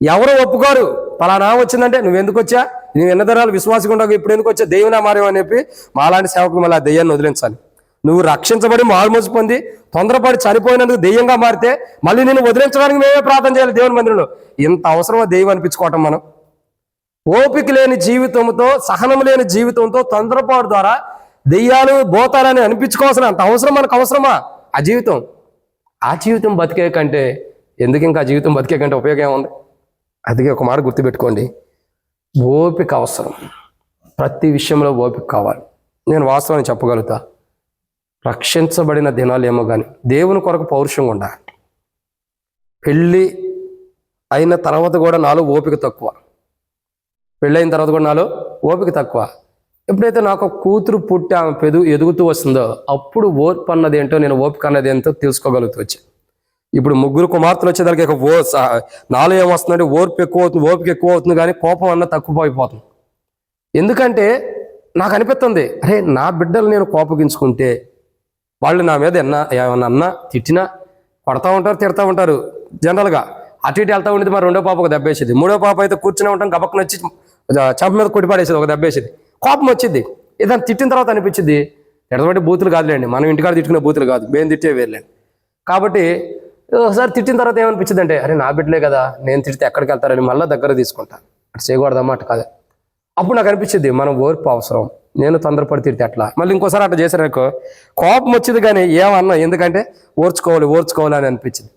ఎవరు ఒప్పుకోరు. పలానా వచ్చిందంటే నువ్వు ఎందుకు వచ్చా, నువ్వు ఎన్నదరాలు విశ్వాసంగా ఉండవు, ఇప్పుడు ఎందుకు వచ్చా, దెయ్యం మారేమో అని చెప్పి మాలాంటి సేవకులు మళ్ళీ ఆ దెయ్యాన్ని వదిలించాలి. నువ్వు రక్షించబడి మారుమోసి పొంది తొందరపడి చనిపోయినందుకు దెయ్యంగా మారితే మళ్ళీ నేను వదిలించడానికి మేమే ప్రార్థన చేయాలి దేవుని మందిరంలో. ఇంత అవసరమా దెయ్యం అనిపించుకోవటం? మనం ఓపిక లేని జీవితంతో, సహనం లేని జీవితంతో, తొందరపాటు ద్వారా దెయ్యాలు భూతాలని అనిపించుకోవాల్సిన అంత అవసరం మనకు అవసరమా? ఆ జీవితం బతికే కంటే ఎందుకు ఇంకా జీవితం బతికే కంటే ఉపయోగం ఏముంది? అందుకే ఒక మాట గుర్తుపెట్టుకోండి, ఓపిక అవసరం. ప్రతి విషయంలో ఓపిక కావాలి. నేను వాస్తవాన్ని చెప్పగలుగుతా, రక్షించబడిన దినాలు ఏమో కానీ దేవుని కొరకు పౌరుషంగా ఉండాలి. పెళ్ళి అయిన తర్వాత కూడా నాలో ఓపిక తక్కువ, పెళ్ళైన తర్వాత కూడా నాలో ఓపిక తక్కువ. ఎప్పుడైతే నాకు కూతురు పుట్టి ఆమె ఎదుగుతూ వస్తుందో అప్పుడు ఓర్పు అన్నది ఏంటో, నేను ఓపిక అన్నది ఏంటో తెలుసుకోగలుగుతూ వచ్చాను. ఇప్పుడు 3 కుమార్తెలు వచ్చేదానికి నాలో ఏమొస్తుందంటే ఓర్పు ఎక్కువ అవుతుంది, ఓపిక ఎక్కువ అవుతుంది, కానీ కోపం అన్న తక్కువ అయిపోతుంది. ఎందుకంటే నాకు అనిపిస్తుంది, అరే నా బిడ్డలు నేను కోపగించుకుంటే వాళ్ళు నా మీద ఏమన్నా అన్నా తిట్టినా కొడతా ఉంటారు, తిడతా ఉంటారు. జనరల్గా అటు ఇటు వెళ్తా ఉండేది. మరి 2వ పాప ఒక దెబ్బేసేది, 3వ పాప అయితే కూర్చునే ఉంటాం, గబక్కన వచ్చి చంప మీద కొట్టిపడేసేది, ఒక దెబ్బేసేది. కోపం వచ్చింది. ఏదైనా తిట్టిన తర్వాత అనిపించింది, ఎడబట్టి బూతులు కాదులేండి, మనం ఇంటికాడ తిట్టుకునే బూతులు కాదు, మేము తిట్టే వేర్లేండి. కాబట్టి ఒకసారి తిట్టిన తర్వాత ఏమనిపించింది అంటే, అరే నా బిడ్డలే కదా, నేను తిడితే ఎక్కడికి వెళ్తారని మళ్ళీ దగ్గర తీసుకుంటా. అటు చేయకూడదమ్మా, అటు కాదు. అప్పుడు నాకు అనిపించింది మనం ఓర్పు అవసరం, నేను తొందరపడి తిడితే అట్లా. మళ్ళీ ఇంకోసారి అట్లా చేశారనుకో కోపం వచ్చింది, కానీ ఏమన్నా ఎందుకంటే ఓర్చుకోవాలి అని అనిపించింది.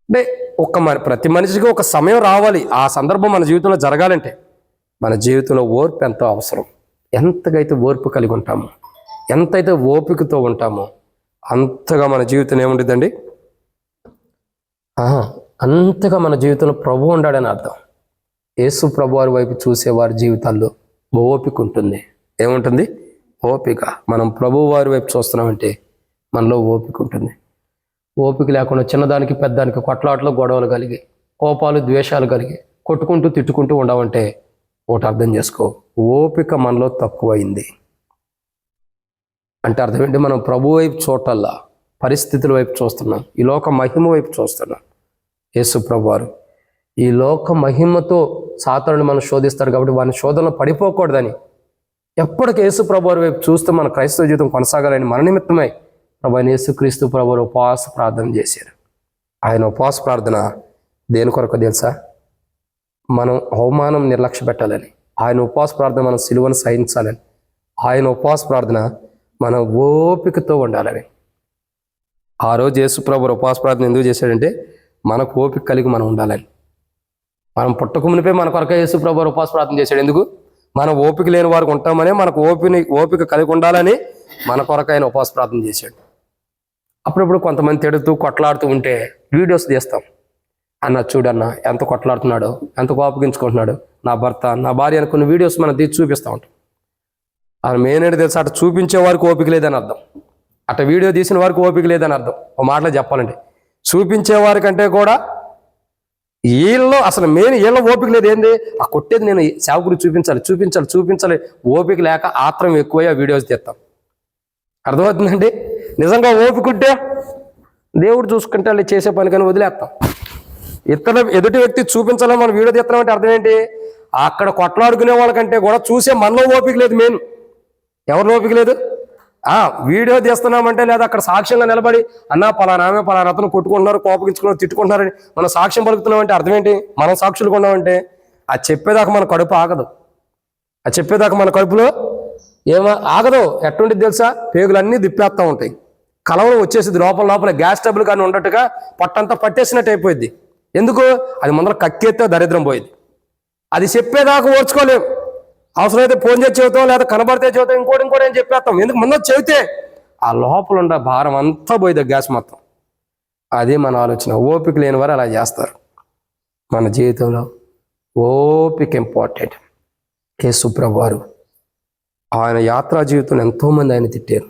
అంటే ప్రతి మనిషికి ఒక సమయం రావాలి, ఆ సందర్భం మన జీవితంలో జరగాలంటే మన జీవితంలో ఓర్పు ఎంతో అవసరం. ఎంతగైతే ఓర్పు కలిగి ఉంటామో, ఎంతైతే ఓపికతో ఉంటామో అంతగా మన జీవితం ఏముంటుందండి, అంతగా మన జీవితంలో ప్రభు ఉండాడని అర్థం. యేసు ప్రభు వారి వైపు చూసేవారి జీవితాల్లో ఓపిక ఉంటుంది. ఏముంటుంది? ఓపిక. మనం ప్రభు వారి వైపు చూస్తున్నామంటే మనలో ఓపిక ఉంటుంది. ఓపిక లేకుండా చిన్నదానికి పెద్దదానికి కొట్లాటలు గొడవలు కలిగి, కోపాలు ద్వేషాలు కలిగి, కొట్టుకుంటూ తిట్టుకుంటూ ఉండమంటే ఒకటి అర్థం చేసుకో, ఓపిక మనలో తక్కువైంది అంటే అర్థం ఏంటి? మనం ప్రభు వైపు చూడటల్లా పరిస్థితుల వైపు చూస్తున్నాం, ఈ లోక మహిమ వైపు చూస్తున్నాం. యేసు ప్రభు వారు ఈ లోక మహిమతో సాతానుని మనం శోధిస్తారు కాబట్టి వారిని శోధనలో పడిపోకూడదని ఎప్పటికీ యేసు ప్రభు వారి వైపు చూస్తూ మన క్రైస్తవ జీవితం కొనసాగాలని మన నిమిత్తమై ప్రభు యేసుక్రీస్తు ప్రభు వారు ఉపవాస ప్రార్థన చేశారు. ఆయన ఉపవాస ప్రార్థన దేని కొరకు తెలుసా? మనం అవమానం నిర్లక్ష్య పెట్టాలని. ఆయన ఉపవాస ప్రార్థన మనం సిలువను సహించాలని. ఆయన ఉపవాస ప్రార్థన మనం ఓపికతో ఉండాలని. ఆ రోజు యేసు ప్రభు ఉపవాస ప్రార్థన ఎందుకు చేశాడంటే మనకు ఓపిక కలిగి మనం ఉండాలని. మనం పుట్టక మునిపే మన కొరకే యేసు ప్రభు ఉపవాస ప్రార్థన చేశాడు. ఎందుకు? మనం ఓపిక లేని వారికి ఉంటామని, మనకు ఓపిక కలిగి ఉండాలని మన కొరకు ఆయన ఉపవాస ప్రార్థన చేశాడు. అప్పుడప్పుడు కొంతమంది తిడుతూ కొట్లాడుతూ ఉంటే వీడియోస్ తీస్తాం. అన్న చూడన్న ఎంత కొట్లాడుతున్నాడో, ఎంత కోపగించుకుంటున్నాడు నా భర్త, నా భార్య అనుకున్న వీడియోస్ మనం తీసి చూపిస్తూ ఉంటాం. అది మెయిన్ ఏంటి తెలుసా? అటు చూపించే వారికి ఓపిక లేదని అర్థం, అటు వీడియో తీసిన వారికి ఓపిక లేదని అర్థం. ఒక మాటలో చెప్పాలంటే చూపించే వారికంటే కూడా వీళ్ళు అసలు మెయిన్ వీళ్ళ ఓపిక లేదు. ఏంది? ఆ కొట్టేది నేను సేవకుడికి చూపించాలి ఓపిక లేక ఆత్రం ఎక్కువై ఆ వీడియోస్ తీస్తాం. అర్థమవుతుందండి? నిజంగా ఓపిక ఉంటే దేవుడు చూసుకుంటే వాళ్ళు చేసే పని కానీ వదిలేస్తాం. ఎదుటి వ్యక్తి చూపించాలని మనం వీడియో తీస్తామంటే అర్థం ఏంటి? అక్కడ కొట్లాడుకునే వాళ్ళకంటే కూడా చూసే మనలో ఓపిక లేదు. మెయిన్ ఎవరిలో ఓపిక లేదు? వీడియో తీస్తున్నామంటే లేదా అక్కడ సాక్ష్యంగా నిలబడి అన్న పలానా అతను కొట్టుకుంటున్నారు, కోపగించుకున్నారు, తిట్టుకుంటున్నారని మనం సాక్ష్యం పలుకుతున్నామంటే అర్థం ఏంటి? మనం సాక్షులు కొన్నామంటే అది చెప్పేదాకా మన కడుపు ఆగదు. అది చెప్పేదాకా మన కడుపులో ఆగదు. ఎట్టుండిది తెలుసా? పేగులన్నీ దిప్పేస్తూ ఉంటాయి, కలవరం వచ్చేసింది, లోపల గ్యాస్ ట్రబుల్ కానీ ఉన్నట్టుగా పట్టంతా పట్టేసినట్టు అయిపోయింది. ఎందుకు? అది ముందర కక్కెత్తే దరిద్రం పోయింది. అది చెప్పేదాకా ఓర్చుకోలేం. అవసరమైతే ఫోన్ చేసి చెబుతాం, లేదా కనబడితే చెబుతాం, ఇంకోటి ఏం చెప్పేస్తాం. ఎందుకు? ముందు చెబితే ఆ లోపల ఉండే భారం అంతా పోయింది, గ్యాస్ మొత్తం. అదే మన ఆలోచన. ఓపిక లేని వారు అలా చేస్తారు. మన జీవితంలో ఓపిక ఇంపార్టెంట్. యేసు ప్రభు వారు ఆయన యాత్రా జీవితంలో ఎంతోమంది ఆయన తిట్టారు.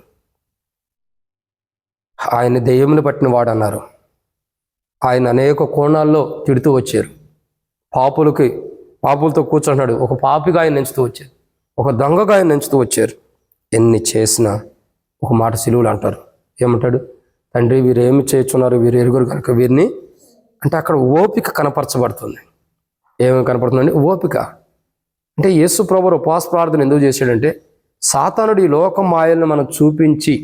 ఆయన దెయ్యములు పట్టిన వాడు అన్నారు. ఆయన అనేక కోణాల్లో తిడుతూ వచ్చారు. పాపులతో కూర్చుంటున్నాడు, ఒక పాపిగా ఆయన ఎంచుతూ వచ్చారు, ఒక దొంగగా ఆయన ఎంచుతూ వచ్చారు. ఎన్ని చేసినా ఒక మాట సిలువలు అంటారు. ఏమంటాడు? తండ్రి వీరు ఏమి చేస్తున్నారు, వీరు ఎరుగురు కనుక వీరిని అంటే అక్కడ ఓపిక కనపరచబడుతుంది. ఏమేమి కనపడుతుందండి? ఓపిక. అంటే యేసు ప్రభువు ఉపవాస ప్రార్థన ఎందుకు చేశాడంటే సాతానుడు ఈ లోక మాయలను మనం చూపించి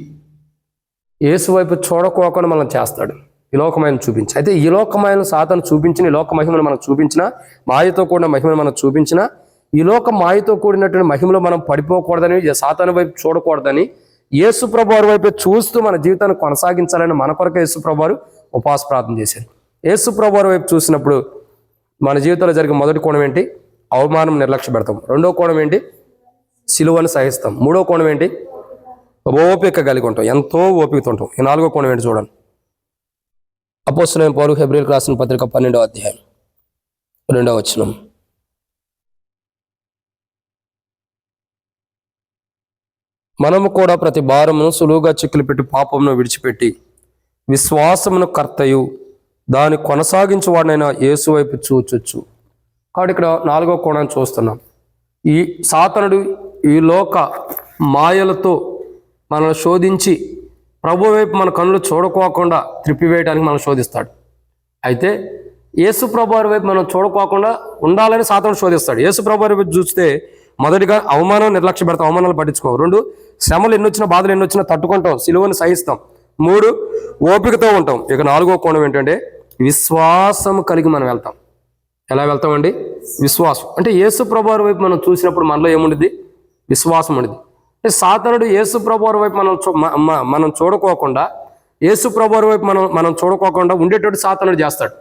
యేసు వైపు చూడకోకుండా మనం చేస్తాడు. ఈ లోకమాయను చూపించి, అయితే ఈ లోకమాయను సాతాను చూపించిన, ఈ లోక మహిమను మనం చూపించిన, మాయతో కూడిన మహిమను మనం చూపించిన, ఈ లోక మాయతో కూడినటువంటి మహిమలో మనం పడిపోకూడదని, సాతాను వైపు చూడకూడదని యేసు ప్రభు వారి వైపు చూస్తూ మన జీవితాన్ని కొనసాగించాలని మన కొరకు యేసు ప్రభు వారు ఉపవాస ప్రార్థన చేశారు. యేసు ప్రభు వారి వైపు చూసినప్పుడు మన జీవితంలో జరిగే మొదటి కోణం ఏంటి? అవమానం నిర్లక్ష్య పెడతాం. రెండో కోణం ఏంటి? సిలువను సహిస్తాం. మూడో కోణం ఏంటి? ఓపిక కలిగి ఉంటాం, ఎంతో ఓపికతో ఉంటాం. ఈ నాలుగో కోణం ఏంటి చూడండి. అపోస్తలుడైన పౌలు హెబ్రీయులకు రాసిన పత్రిక 12వ అధ్యాయం 2వ వచనం. మనము కూడా ప్రతి భారమును సులువుగా చిక్కులు పెట్టి పాపమును విడిచిపెట్టి విశ్వాసమును కర్తయు దాన్ని కొనసాగించువాడైన యేసు వైపు చూచొచ్చు. కాబట్టి ఇక్కడ నాలుగో కోణాన్ని చూస్తున్నాం. ఈ సాతానుడు ఈ లోక మాయలతో మనల్ని శోధించి ప్రభు వైపు మన కన్నులు చూడకోకుండా త్రిప్పివేయడానికి మనం శోధిస్తాడు. అయితే యేసు ప్రభు వారి వైపు మనం చూడకోకుండా ఉండాలని సాతానుడు శోధిస్తాడు. యేసు ప్రభు వారి వైపు చూస్తే మొదటిగా అవమానం నిర్లక్ష్య పెడతాం, అవమానాలు పట్టించుకోం. 2 శ్రమలు ఎన్నొచ్చినా, బాధలు ఎన్నొచ్చినా తట్టుకుంటాం, సిలువను సహిస్తాం. 3 ఓపికతో ఉంటాం. ఇక 4వ కోణం ఏంటంటే విశ్వాసం కలిగి మనం వెళ్తాం. ఎలా వెళ్తామండి? విశ్వాసం. అంటే యేసు ప్రభువారి వైపు మనం చూసినప్పుడు మనలో ఏముండిద్ది? విశ్వాసం ఉండిద్ది. అంటే సాతానుడు యేసు ప్రభువారి వైపు మనం చూడకోకుండా, యేసు ప్రభువారి వైపు మనం చూడకోకుండా ఉండేటట్టు సాతానుడు చేస్తాడు.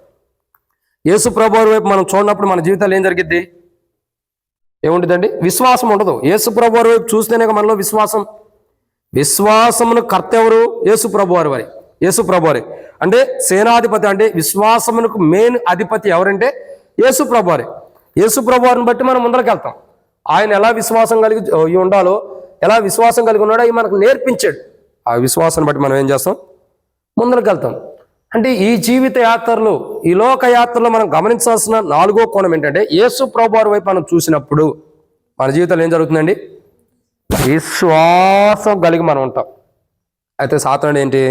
యేసు ప్రభువారి వైపు మనం చూడనప్పుడు మన జీవితాలు ఏం జరిగిద్ది? ఏముంటుందండి? విశ్వాసం ఉండదు. యేసు ప్రభువారి వైపు చూస్తేనే మనలో విశ్వాసమును కర్త ఎవరు? యేసు ప్రభువారి. అంటే సేనాధిపతి, అంటే విశ్వాసమునకు మెయిన్ అధిపతి ఎవరంటే యేసు ప్రభువారిని బట్టి మనం ముందరకు వెళ్తాం. ఆయన ఎలా విశ్వాసం కలిగి ఉండాలో, ఎలా విశ్వాసం కలిగి ఉన్నాడో అవి మనకు నేర్పించాడు. ఆ విశ్వాసాన్ని బట్టి మనం ఏం చేస్తాం? ముందరకు వెళ్తాం. అంటే ఈ జీవిత యాత్రలో, ఈ లోక యాత్రలో మనం గమనించాల్సిన 4వ కోణం ఏంటంటే, యేసు ప్రభువారి వైపు మనం చూసినప్పుడు మన జీవితంలో ఏం జరుగుతుందండి? విశ్వాసం కలిగి మనం ఉంటాం. అయితే సాతానుడు ఏంటి?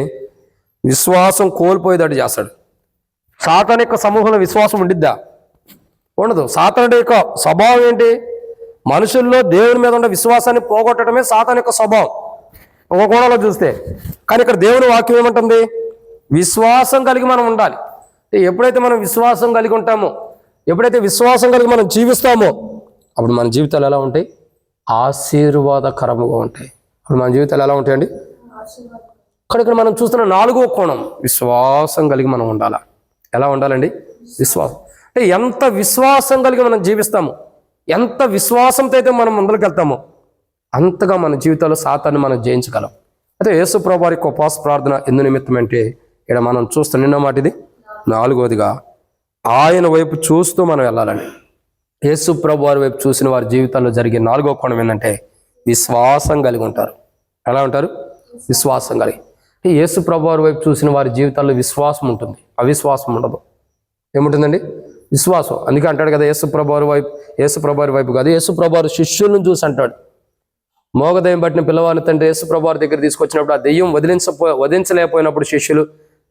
విశ్వాసం కోల్పోయేటట్టు చేస్తాడు. సాతాను యొక్క సమూహంలో విశ్వాసం ఉండిద్దా? ఉండదు. సాతానుడి యొక్క స్వభావం ఏంటి? మనుషుల్లో దేవుని మీద ఉన్న విశ్వాసాన్ని పోగొట్టడమే సాతాను యొక్క స్వభావం ఒక కోణంలో చూస్తే. కానీ ఇక్కడ దేవుని వాక్యం ఏమంటుంది? విశ్వాసం కలిగి మనం ఉండాలి. ఎప్పుడైతే మనం విశ్వాసం కలిగి ఉంటామో, ఎప్పుడైతే విశ్వాసం కలిగి మనం జీవిస్తామో, అప్పుడు మన జీవితాలు ఎలా ఉంటాయి? ఆశీర్వాదకరముగా ఉంటాయి. అప్పుడు మన జీవితాలు ఎలా ఉంటాయండి? ఇక్కడ మనం చూస్తున్న 4వ కోణం, విశ్వాసం కలిగి మనం ఉండాలా. ఎలా ఉండాలండి? విశ్వాసం. అంటే ఎంత విశ్వాసం కలిగి మనం జీవిస్తామో, ఎంత విశ్వాసంతో అయితే మనం ముందరికి వెళ్తామో, అంతగా మన జీవితంలో సాతాన్ని మనం జయించగలం. అయితే యేసు ప్రభువారి యొక్క ఉపవాస ప్రార్థన ఎందు నిమిత్తం అంటే ఇక్కడ మనం చూస్తున్న నిన్న మాటిది 4వదిగా ఆయన వైపు చూస్తూ మనం వెళ్ళాలండి. యేసు ప్రభువారి వైపు చూసిన వారి జీవితాల్లో జరిగే 4వ కోణం ఏంటంటే విశ్వాసం కలిగి ఉంటారు. ఎలా ఉంటారు? విశ్వాసం కలిగి. యేసు ప్రభువారి వైపు చూసిన వారి జీవితాల్లో విశ్వాసం ఉంటుంది, అవిశ్వాసం ఉండదు. ఏముంటుందండి? విశ్వాసం. అందుకే అంటాడు కదా, యేసు ప్రభువారి వైపు కాదు, యేసు ప్రభువారి శిష్యులను చూసి అంటాడు. మోగదయం పట్టిన పిల్లవారిని తండ్రి యేసు ప్రభువారి దగ్గర తీసుకొచ్చినప్పుడు ఆ దెయ్యం వదిలించలేకపోయినప్పుడు శిష్యులు,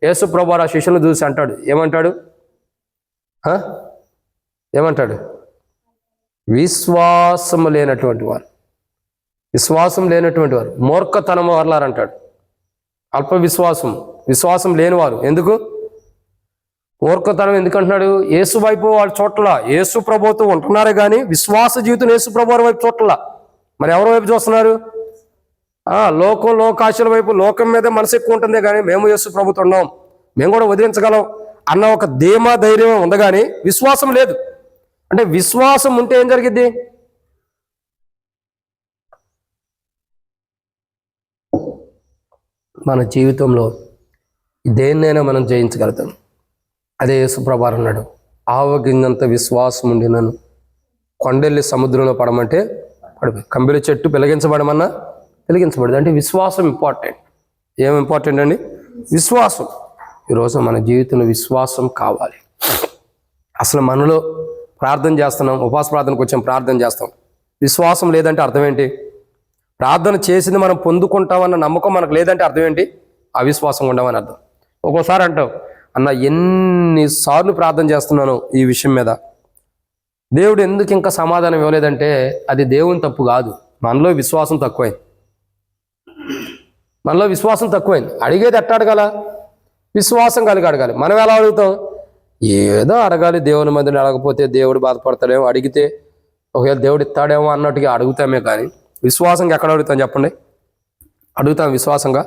యేసు ప్రభువారు ఆ శిష్యులను చూసి అంటాడు, ఏమంటాడు? విశ్వాసం లేనటువంటి వారు మూర్ఖతనము వర్లారంటాడు. అల్ప విశ్వాసం లేనివారు. ఎందుకు మూర్ఖతనం ఎందుకంటున్నాడు? యేసు వైపు వాళ్ళు చోట్ల యేసు ప్రభుతో ఉంటున్నారే కానీ విశ్వాస జీవితం యేసు ప్రభువారి వైపు చోట్ల. మరి ఎవరి వైపు చూస్తున్నారు? లోకాశల వైపు. లోకం మీద మనసు ఎక్కువ ఉంటుందే కానీ మేము యేసు ప్రభుతో ఉన్నాం, మేము కూడా వదిలించగలం అన్న ఒక ధీమా ధైర్యం ఉంది కానీ విశ్వాసం లేదు. అంటే విశ్వాసం ఉంటే ఏం జరిగిద్ది? మన జీవితంలో దేన్నైనా మనం జయించగలుగుతాం. అదే యేసు ప్రభువారు అన్నాడు, ఆవగింజంత విశ్వాసం ఉండి నన్ను కొండెల్లి సముద్రంలో పడమంటే పడిపోయి, కంబిలి చెట్టు పెలిగించబడమన్నా పెలిగించబడదు. అంటే విశ్వాసం ఇంపార్టెంట్. ఏం ఇంపార్టెంట్ అండి? విశ్వాసం. ఈరోజు మన జీవితంలో విశ్వాసం కావాలి. అసలు మనలో ప్రార్థన చేస్తున్నాం, ఉపవాస ప్రార్థనకు వచ్చాం, ప్రార్థన చేస్తాం, విశ్వాసం లేదంటే అర్థం ఏంటి? ప్రార్థన చేసింది మనం పొందుకుంటామన్న నమ్మకం మనకు లేదంటే అర్థం ఏంటి? అవిశ్వాసం ఉండమని అర్థం. ఒక్కోసారి అంటావు, అన్న ఎన్నిసార్లు ప్రార్థన చేస్తున్నాను ఈ విషయం మీద, దేవుడు ఎందుకు ఇంకా సమాధానం ఇవ్వలేదంటే అది దేవుని తప్పు కాదు, మనలో విశ్వాసం తక్కువైంది. అడిగేది ఎట్ట అడగాల? విశ్వాసం కలిగి అడగాలి. మనం ఎలా అడుగుతాం? ఏదో అడగాలి, దేవుని మందిని అడగకపోతే దేవుడు బాధపడతాడేమో, అడిగితే ఒకవేళ దేవుడు ఇస్తాడేమో అన్నట్టుగా అడుగుతామే కానీ విశ్వాసంగా ఎక్కడ అడుగుతాం చెప్పండి? అడుగుతాం విశ్వాసంగా?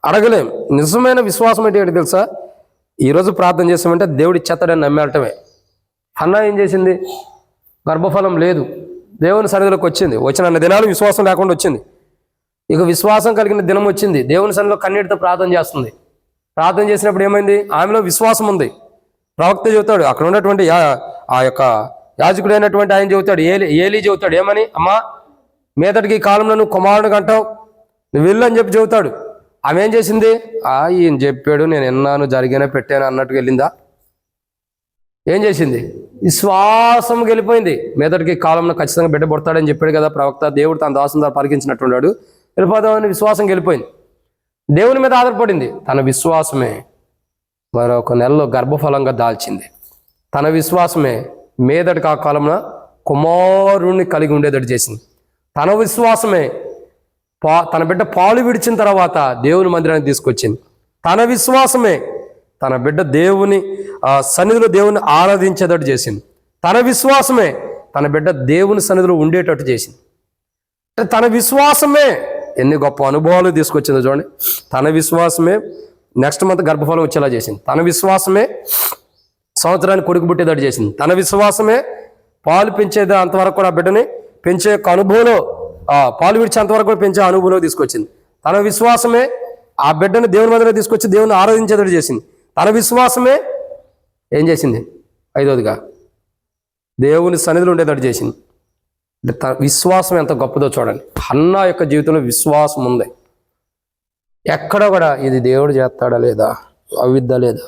అడగలేం. నిజమైన విశ్వాసం ఏంటి తెలుసా? ఈరోజు ప్రార్థన చేస్తామంటే దేవుడు ఇచ్చేస్తాడని నమ్మేయటమే. హన్నా ఏం చేసింది? గర్భఫలం లేదు, దేవుని సన్నిధిలోకి వచ్చింది, వచ్చిన దినాలు విశ్వాసం లేకుండా వచ్చింది. ఇక విశ్వాసం కలిగిన దినం వచ్చింది, దేవుని సన్నిధిలో కన్నీటితో ప్రార్థన చేస్తుంది. ప్రార్థన చేసినప్పుడు ఏమైంది? ఆమెలో విశ్వాసం ఉంది. ప్రవక్త చెబుతాడు, అక్కడ ఉన్నటువంటి ఆ యొక్క యాజకుడైనటువంటి ఆయన చెబుతాడు, ఏలీ చెబుతాడు, ఏమని? అమ్మా, మీదటికి ఈ కాలంలో నువ్వు కుమారుడు అంటావు, నువ్వు వెళ్ళు అని చెప్పి చెబుతాడు. ఆమె ఏం చేసింది? ఈయన చెప్పాడు, నేను విన్నాను, జరిగినా పెట్టాను అన్నట్టుగా వెళ్ళిందా? ఏం చేసింది? విశ్వాసం వెళ్ళిపోయింది. మీదటికి కాలంలో ఖచ్చితంగా బిడ్డ పుడతాడని చెప్పాడు కదా ప్రవక్త, దేవుడు తన దాసుని ద్వారా పలికించినట్టున్నాడు, వెళ్ళిపోదామని విశ్వాసం వెళ్ళిపోయింది. దేవుని మీద ఆధారపడింది. తన విశ్వాసమే మరొక నెలలో గర్భఫలంగా దాల్చింది. తన విశ్వాసమే మీదటికి ఆ కాలంలో కుమారుణ్ణి కలిగి ఉండేటట్టు చేసింది. తన విశ్వాసమే తన బిడ్డ పాలు విడిచిన తర్వాత దేవుని మందిరానికి తీసుకొచ్చింది. తన విశ్వాసమే తన బిడ్డ దేవుని సన్నిధిలో దేవుని ఆరాధించేటట్టు చేసింది. తన విశ్వాసమే తన బిడ్డ దేవుని సన్నిధిలో ఉండేటట్టు చేసింది. తన విశ్వాసమే ఎన్ని గొప్ప అనుభవాలు తీసుకొచ్చిందో చూడండి. తన విశ్వాసమే నెక్స్ట్ మంత్ గర్భఫలం వచ్చేలా చేసింది. తన విశ్వాసమే సంవత్సరానికి కొడుకు పుట్టేటట్టు చేసింది. తన విశ్వాసమే పాలు పెంచేది అంతవరకు కూడా బిడ్డని పెంచే అనుభవంలో పాలు విడిచేంతవరకు కూడా పెంచే అనుభవంలో తీసుకొచ్చింది. తన విశ్వాసమే ఆ బిడ్డని దేవుని మందిలో తీసుకొచ్చి దేవుని ఆరాధించేటట్టు చేసింది. తన విశ్వాసమే ఏం చేసింది? ఐదవదిగా దేవుని సన్నిధిలో ఉండేటట్టు చేసింది. విశ్వాసం ఎంత గొప్పదో చూడండి. హన్నా యొక్క జీవితంలో విశ్వాసం ఉంది. ఎక్కడ కూడా ఇది దేవుడు చేస్తాడా లేదా, అవిద్దా లేదా,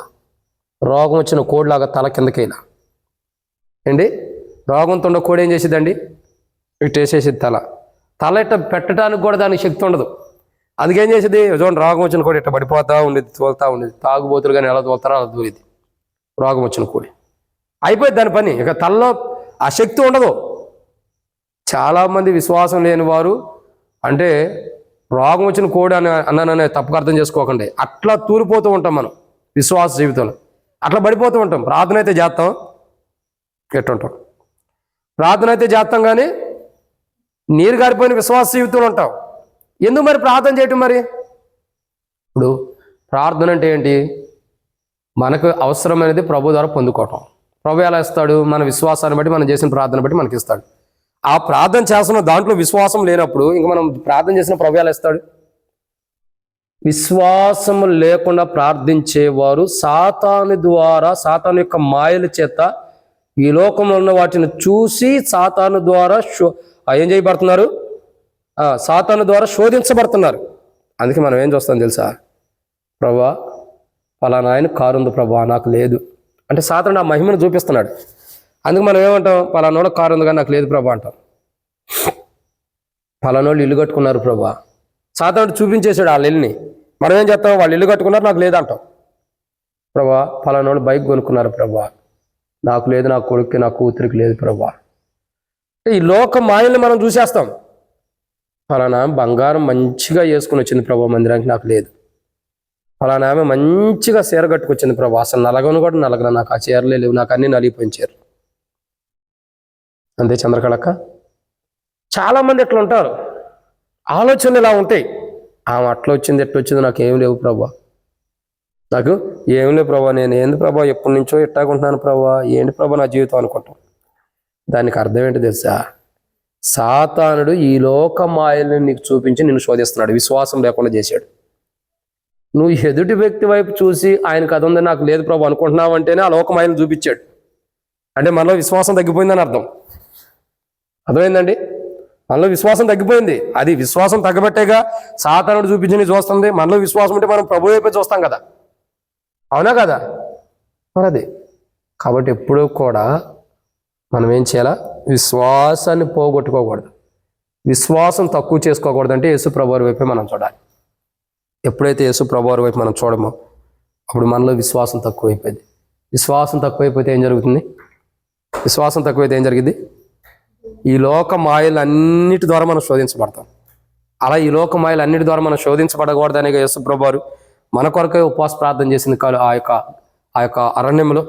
రోగం వచ్చిన కోడిలాగా తల కిందకేలా ఏంటి, రోగంతో ఉన్న కోడి ఏం చేసేదండి, ఇటు వేసేసేది తల ఇట్ట పెట్టడానికి కూడా దానికి శక్తి ఉండదు. అందుకేం చేసేది, చూడండి రోగం వచ్చిన కోడి ఇట్ట పడిపోతా ఉండేది, తోలుతా ఉండేది. తాగుబోతులు కానీ ఎలా తోలుతారో అలా తోలేది రోగం వచ్చిన కోడి. అయిపోయింది దాని పని. ఇక తలలో ఆ శక్తి ఉండదు. చాలామంది విశ్వాసం లేని వారు అంటే రోగం వచ్చిన కోడి అన్నాననే తప్పుగా అర్థం చేసుకోకండి. అట్లా తూలిపోతూ ఉంటాం మనం విశ్వాస జీవితంలో, అట్లా పడిపోతూ ఉంటాం. ప్రార్థన అయితే చేస్తాం, ఎట్టుంటాం, ప్రార్థన అయితే చేస్తాం కానీ నీరు గారిపోయిన విశ్వాస జీవితంలో ఉంటాం. ఎందుకు మరి ప్రార్థన చేయటం? మరి ఇప్పుడు ప్రార్థన అంటే ఏంటి? మనకు అవసరమైనది ప్రభు ద్వారా పొందుకోవటం. ప్రభు ఎలా ఇస్తాడు? మన విశ్వాసాన్ని బట్టి, మనం చేసిన ప్రార్థన బట్టి మనకి ఇస్తాడు. ఆ ప్రార్థన చేస్తున్న దాంట్లో విశ్వాసం లేనప్పుడు ఇంక మనం ప్రార్థన చేసిన ప్రభు ఎలా ఇస్తాడు? విశ్వాసము లేకుండా ప్రార్థించేవారు సాతాను ద్వారా, సాతాను యొక్క మాయల చేత ఈ లోకంలో ఉన్న వాటిని చూసి సాతాను ద్వారా ఏం చేయబడుతున్నారు? సాతాను ద్వారా శోధించబడుతున్నారు. అందుకే మనం ఏం చూస్తాం తెలుసా? ప్రభా ఫలానా ఆయన కారు ఉంది ప్రభా, నాకు లేదు అంటే సాతాను ఆ మహిమను చూపిస్తున్నాడు. అందుకు మనం ఏమంటాం? ఫలానోళ్ళ కారు ఉంది కానీ నాకు లేదు ప్రభా అంటాం. ఫలానోళ్ళు ఇల్లు కట్టుకున్నారు ప్రభా, సాతాను చూపించేశాడు వాళ్ళ ఇల్లుని. మనం ఏం చేస్తాం? వాళ్ళు ఇల్లు కట్టుకున్నారు, నాకు లేదంటాం. ప్రభా ఫలానోళ్ళు బైక్ కొనుక్కున్నారు ప్రభా, నాకు లేదు, నా కొడుక్కి నా కూతురికి లేదు ప్రభా. ఈ లోక మాయల్ని మనం చూసేస్తాం. ఫలానా బంగారం మంచిగా వేసుకుని వచ్చింది ప్రభా మందిరానికి, నాకు లేదు. ఫలానా ఆమె మంచిగా చీర కట్టుకొచ్చింది ప్రభా, అసలు నలగను కూడా నలగన, నాకు ఆ చీరలే లేవు, నాకు అన్నీ నలిగిపోయిన చీరలు. అంతే చంద్రకళక్క. చాలామంది ఎట్లా ఉంటారు, ఆలోచనలు ఇలా ఉంటాయి. ఆమె అట్లా వచ్చింది, ఎట్లా వచ్చింది, నాకు ఏం లేవు ప్రభా, నాకు ఏం లేవు ప్రభా, నేను ఏంది ప్రభా ఎప్పటి నుంచో ఎట్టాకుంటున్నాను ప్రభా, ఏంటి ప్రభా నా జీవితం అనుకుంటాం. దానికి అర్థం ఏంటి తెలుసా? సాతానుడు ఈ లోక మాయల్ని నీకు చూపించి నిన్ను శోధిస్తున్నాడు, విశ్వాసం లేకుండా చేశాడు. నువ్వు ఎదుటి వ్యక్తి వైపు చూసి ఆయనకు అది ఉంది నాకు లేదు ప్రభు అనుకుంటున్నావు అంటేనే ఆ లోక మాయలను చూపించాడు. అంటే మనలో విశ్వాసం తగ్గిపోయిందని అర్థం. అర్థమైందండి? మనలో విశ్వాసం తగ్గిపోయింది. అది విశ్వాసం తగ్గబట్టేగా సాతానుడు చూపించి చూస్తుంది. మనలో విశ్వాసం ఉంటే మనం ప్రభు వైపే చూస్తాం కదా, అవునా కదా? మరి అది కాబట్టి ఎప్పుడూ కూడా మనం ఏం చేయాలా? విశ్వాసాన్ని పోగొట్టుకోకూడదు, విశ్వాసం తక్కువ చేసుకోకూడదు. అంటే యేసు ప్రభువారి వైపే మనం చూడాలి. ఎప్పుడైతే యేసు ప్రభువారి వైపు మనం చూడమో అప్పుడు మనలో విశ్వాసం తక్కువైపోయింది. విశ్వాసం తక్కువైపోతే ఏం జరుగుతుంది? విశ్వాసం తక్కువైతే ఏం జరిగింది? ఈ లోక మాయలన్నిటి ద్వారా మనం శోధించబడతాం. అలా ఈ లోక మాయలన్నిటి ద్వారా మనం శోధించబడకూడదనే యేసు ప్రభువారు మన కొరకే ఉపవాస ప్రార్థన చేసింది. ఆ యొక్క అరణ్యంలో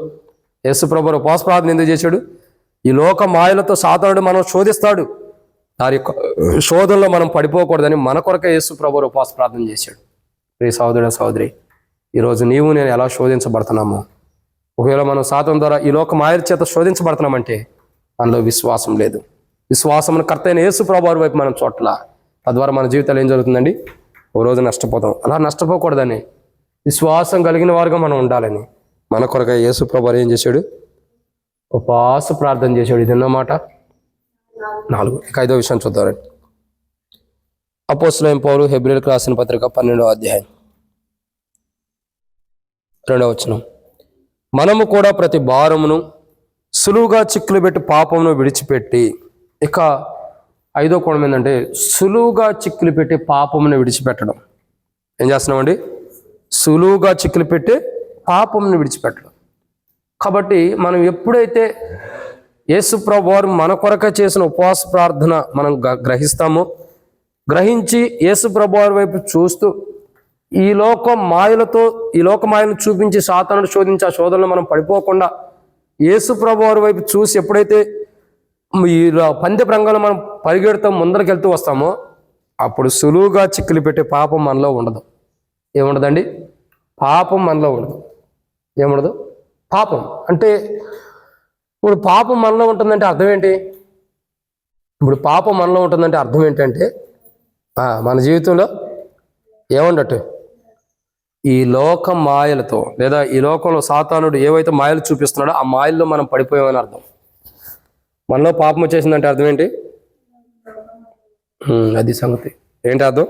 యేసు ప్రభువారు ఉపవాస ప్రార్థన ఎందుకు చేశాడు? ఈ లోక మాయలతో సాతానుడు మనం శోధిస్తాడు, దాని యొక్క శోధనలో మనం పడిపోకూడదని మన కొరకే యేసు ప్రభువారు ఉపవాస ప్రార్థన చేశాడు. ప్రియ సహోదరుడు సహోదరి, ఈరోజు నీవు నేను ఎలా శోధించబడుతున్నామో, ఒకవేళ మనం సాతాను ద్వారా ఈ లోక మాయల చేత శోధించబడుతున్నామంటే మనలో విశ్వాసం లేదు. విశ్వాసం కర్త అయిన యేసు ప్రభువారి వైపు మనం చోట్ల, తద్వారా మన జీవితాలు ఏం జరుగుతుందండి? ఓ రోజు నష్టపోతాం. అలా నష్టపోకూడదని, విశ్వాసం కలిగిన వారుగా మనం ఉండాలని మన కొరకై యేసు ప్రభువారు ఏం చేశాడు? ఉపవాస ప్రార్థన చేశాడు. ఇది ఎన్నోమాట? 4. ఇక 5వ విషయం చూద్దాం. అపోస్తలుడైన పౌలు హెబ్రీయులకు రాసిన పత్రిక 12వ అధ్యాయం 2వ వచనం. మనము కూడా ప్రతి భారమును సులువుగా చిక్కులు పెట్టి పాపమును విడిచిపెట్టి, ఇక 5వ కోణం ఏంటంటే సులువుగా చిక్కులు పెట్టి పాపమును విడిచిపెట్టడం. ఏం చేస్తున్నామండి? సులువుగా చిక్కులు పెట్టి పాపమును విడిచిపెట్టడం. కాబట్టి మనం ఎప్పుడైతే యేసు ప్రభువారు మన కొరక చేసిన ఉపవాస ప్రార్థన మనం గ్రహిస్తామో, గ్రహించి యేసు ప్రభువారి వైపు చూస్తూ ఈ లోక మాయలను చూపించి సాతానుడు శోధించి ఆ శోధనలో మనం పడిపోకుండా యేసు ప్రభు వారి వైపు చూసి ఎప్పుడైతే ఈ పందె రంగంలో మనం పరిగెడతాం, ముందరకెళ్తూ వస్తామో అప్పుడు సులువుగా చిక్కులు పెట్టే పాపం మనలో ఉండదు. ఏముండదండి? పాపం మనలో ఉండదు. ఏముండదు? పాపం అంటే ఇప్పుడు పాపం మనలో ఉంటుందంటే అర్థం ఏంటి? ఇప్పుడు పాపం మనలో ఉంటుందంటే అర్థం ఏంటంటే మన జీవితంలో ఏముండట్టు ఈ లోక మాయలతో లేదా ఈ లోకంలో సాతానుడు ఏవైతే మాయలు చూపిస్తున్నాడో ఆ మాయల్లో మనం పడిపోయామని అర్థం. మనలో పాపం వచ్చేసిందంటే అర్థం ఏంటి? అది సంగతి. ఏంటి అర్థం?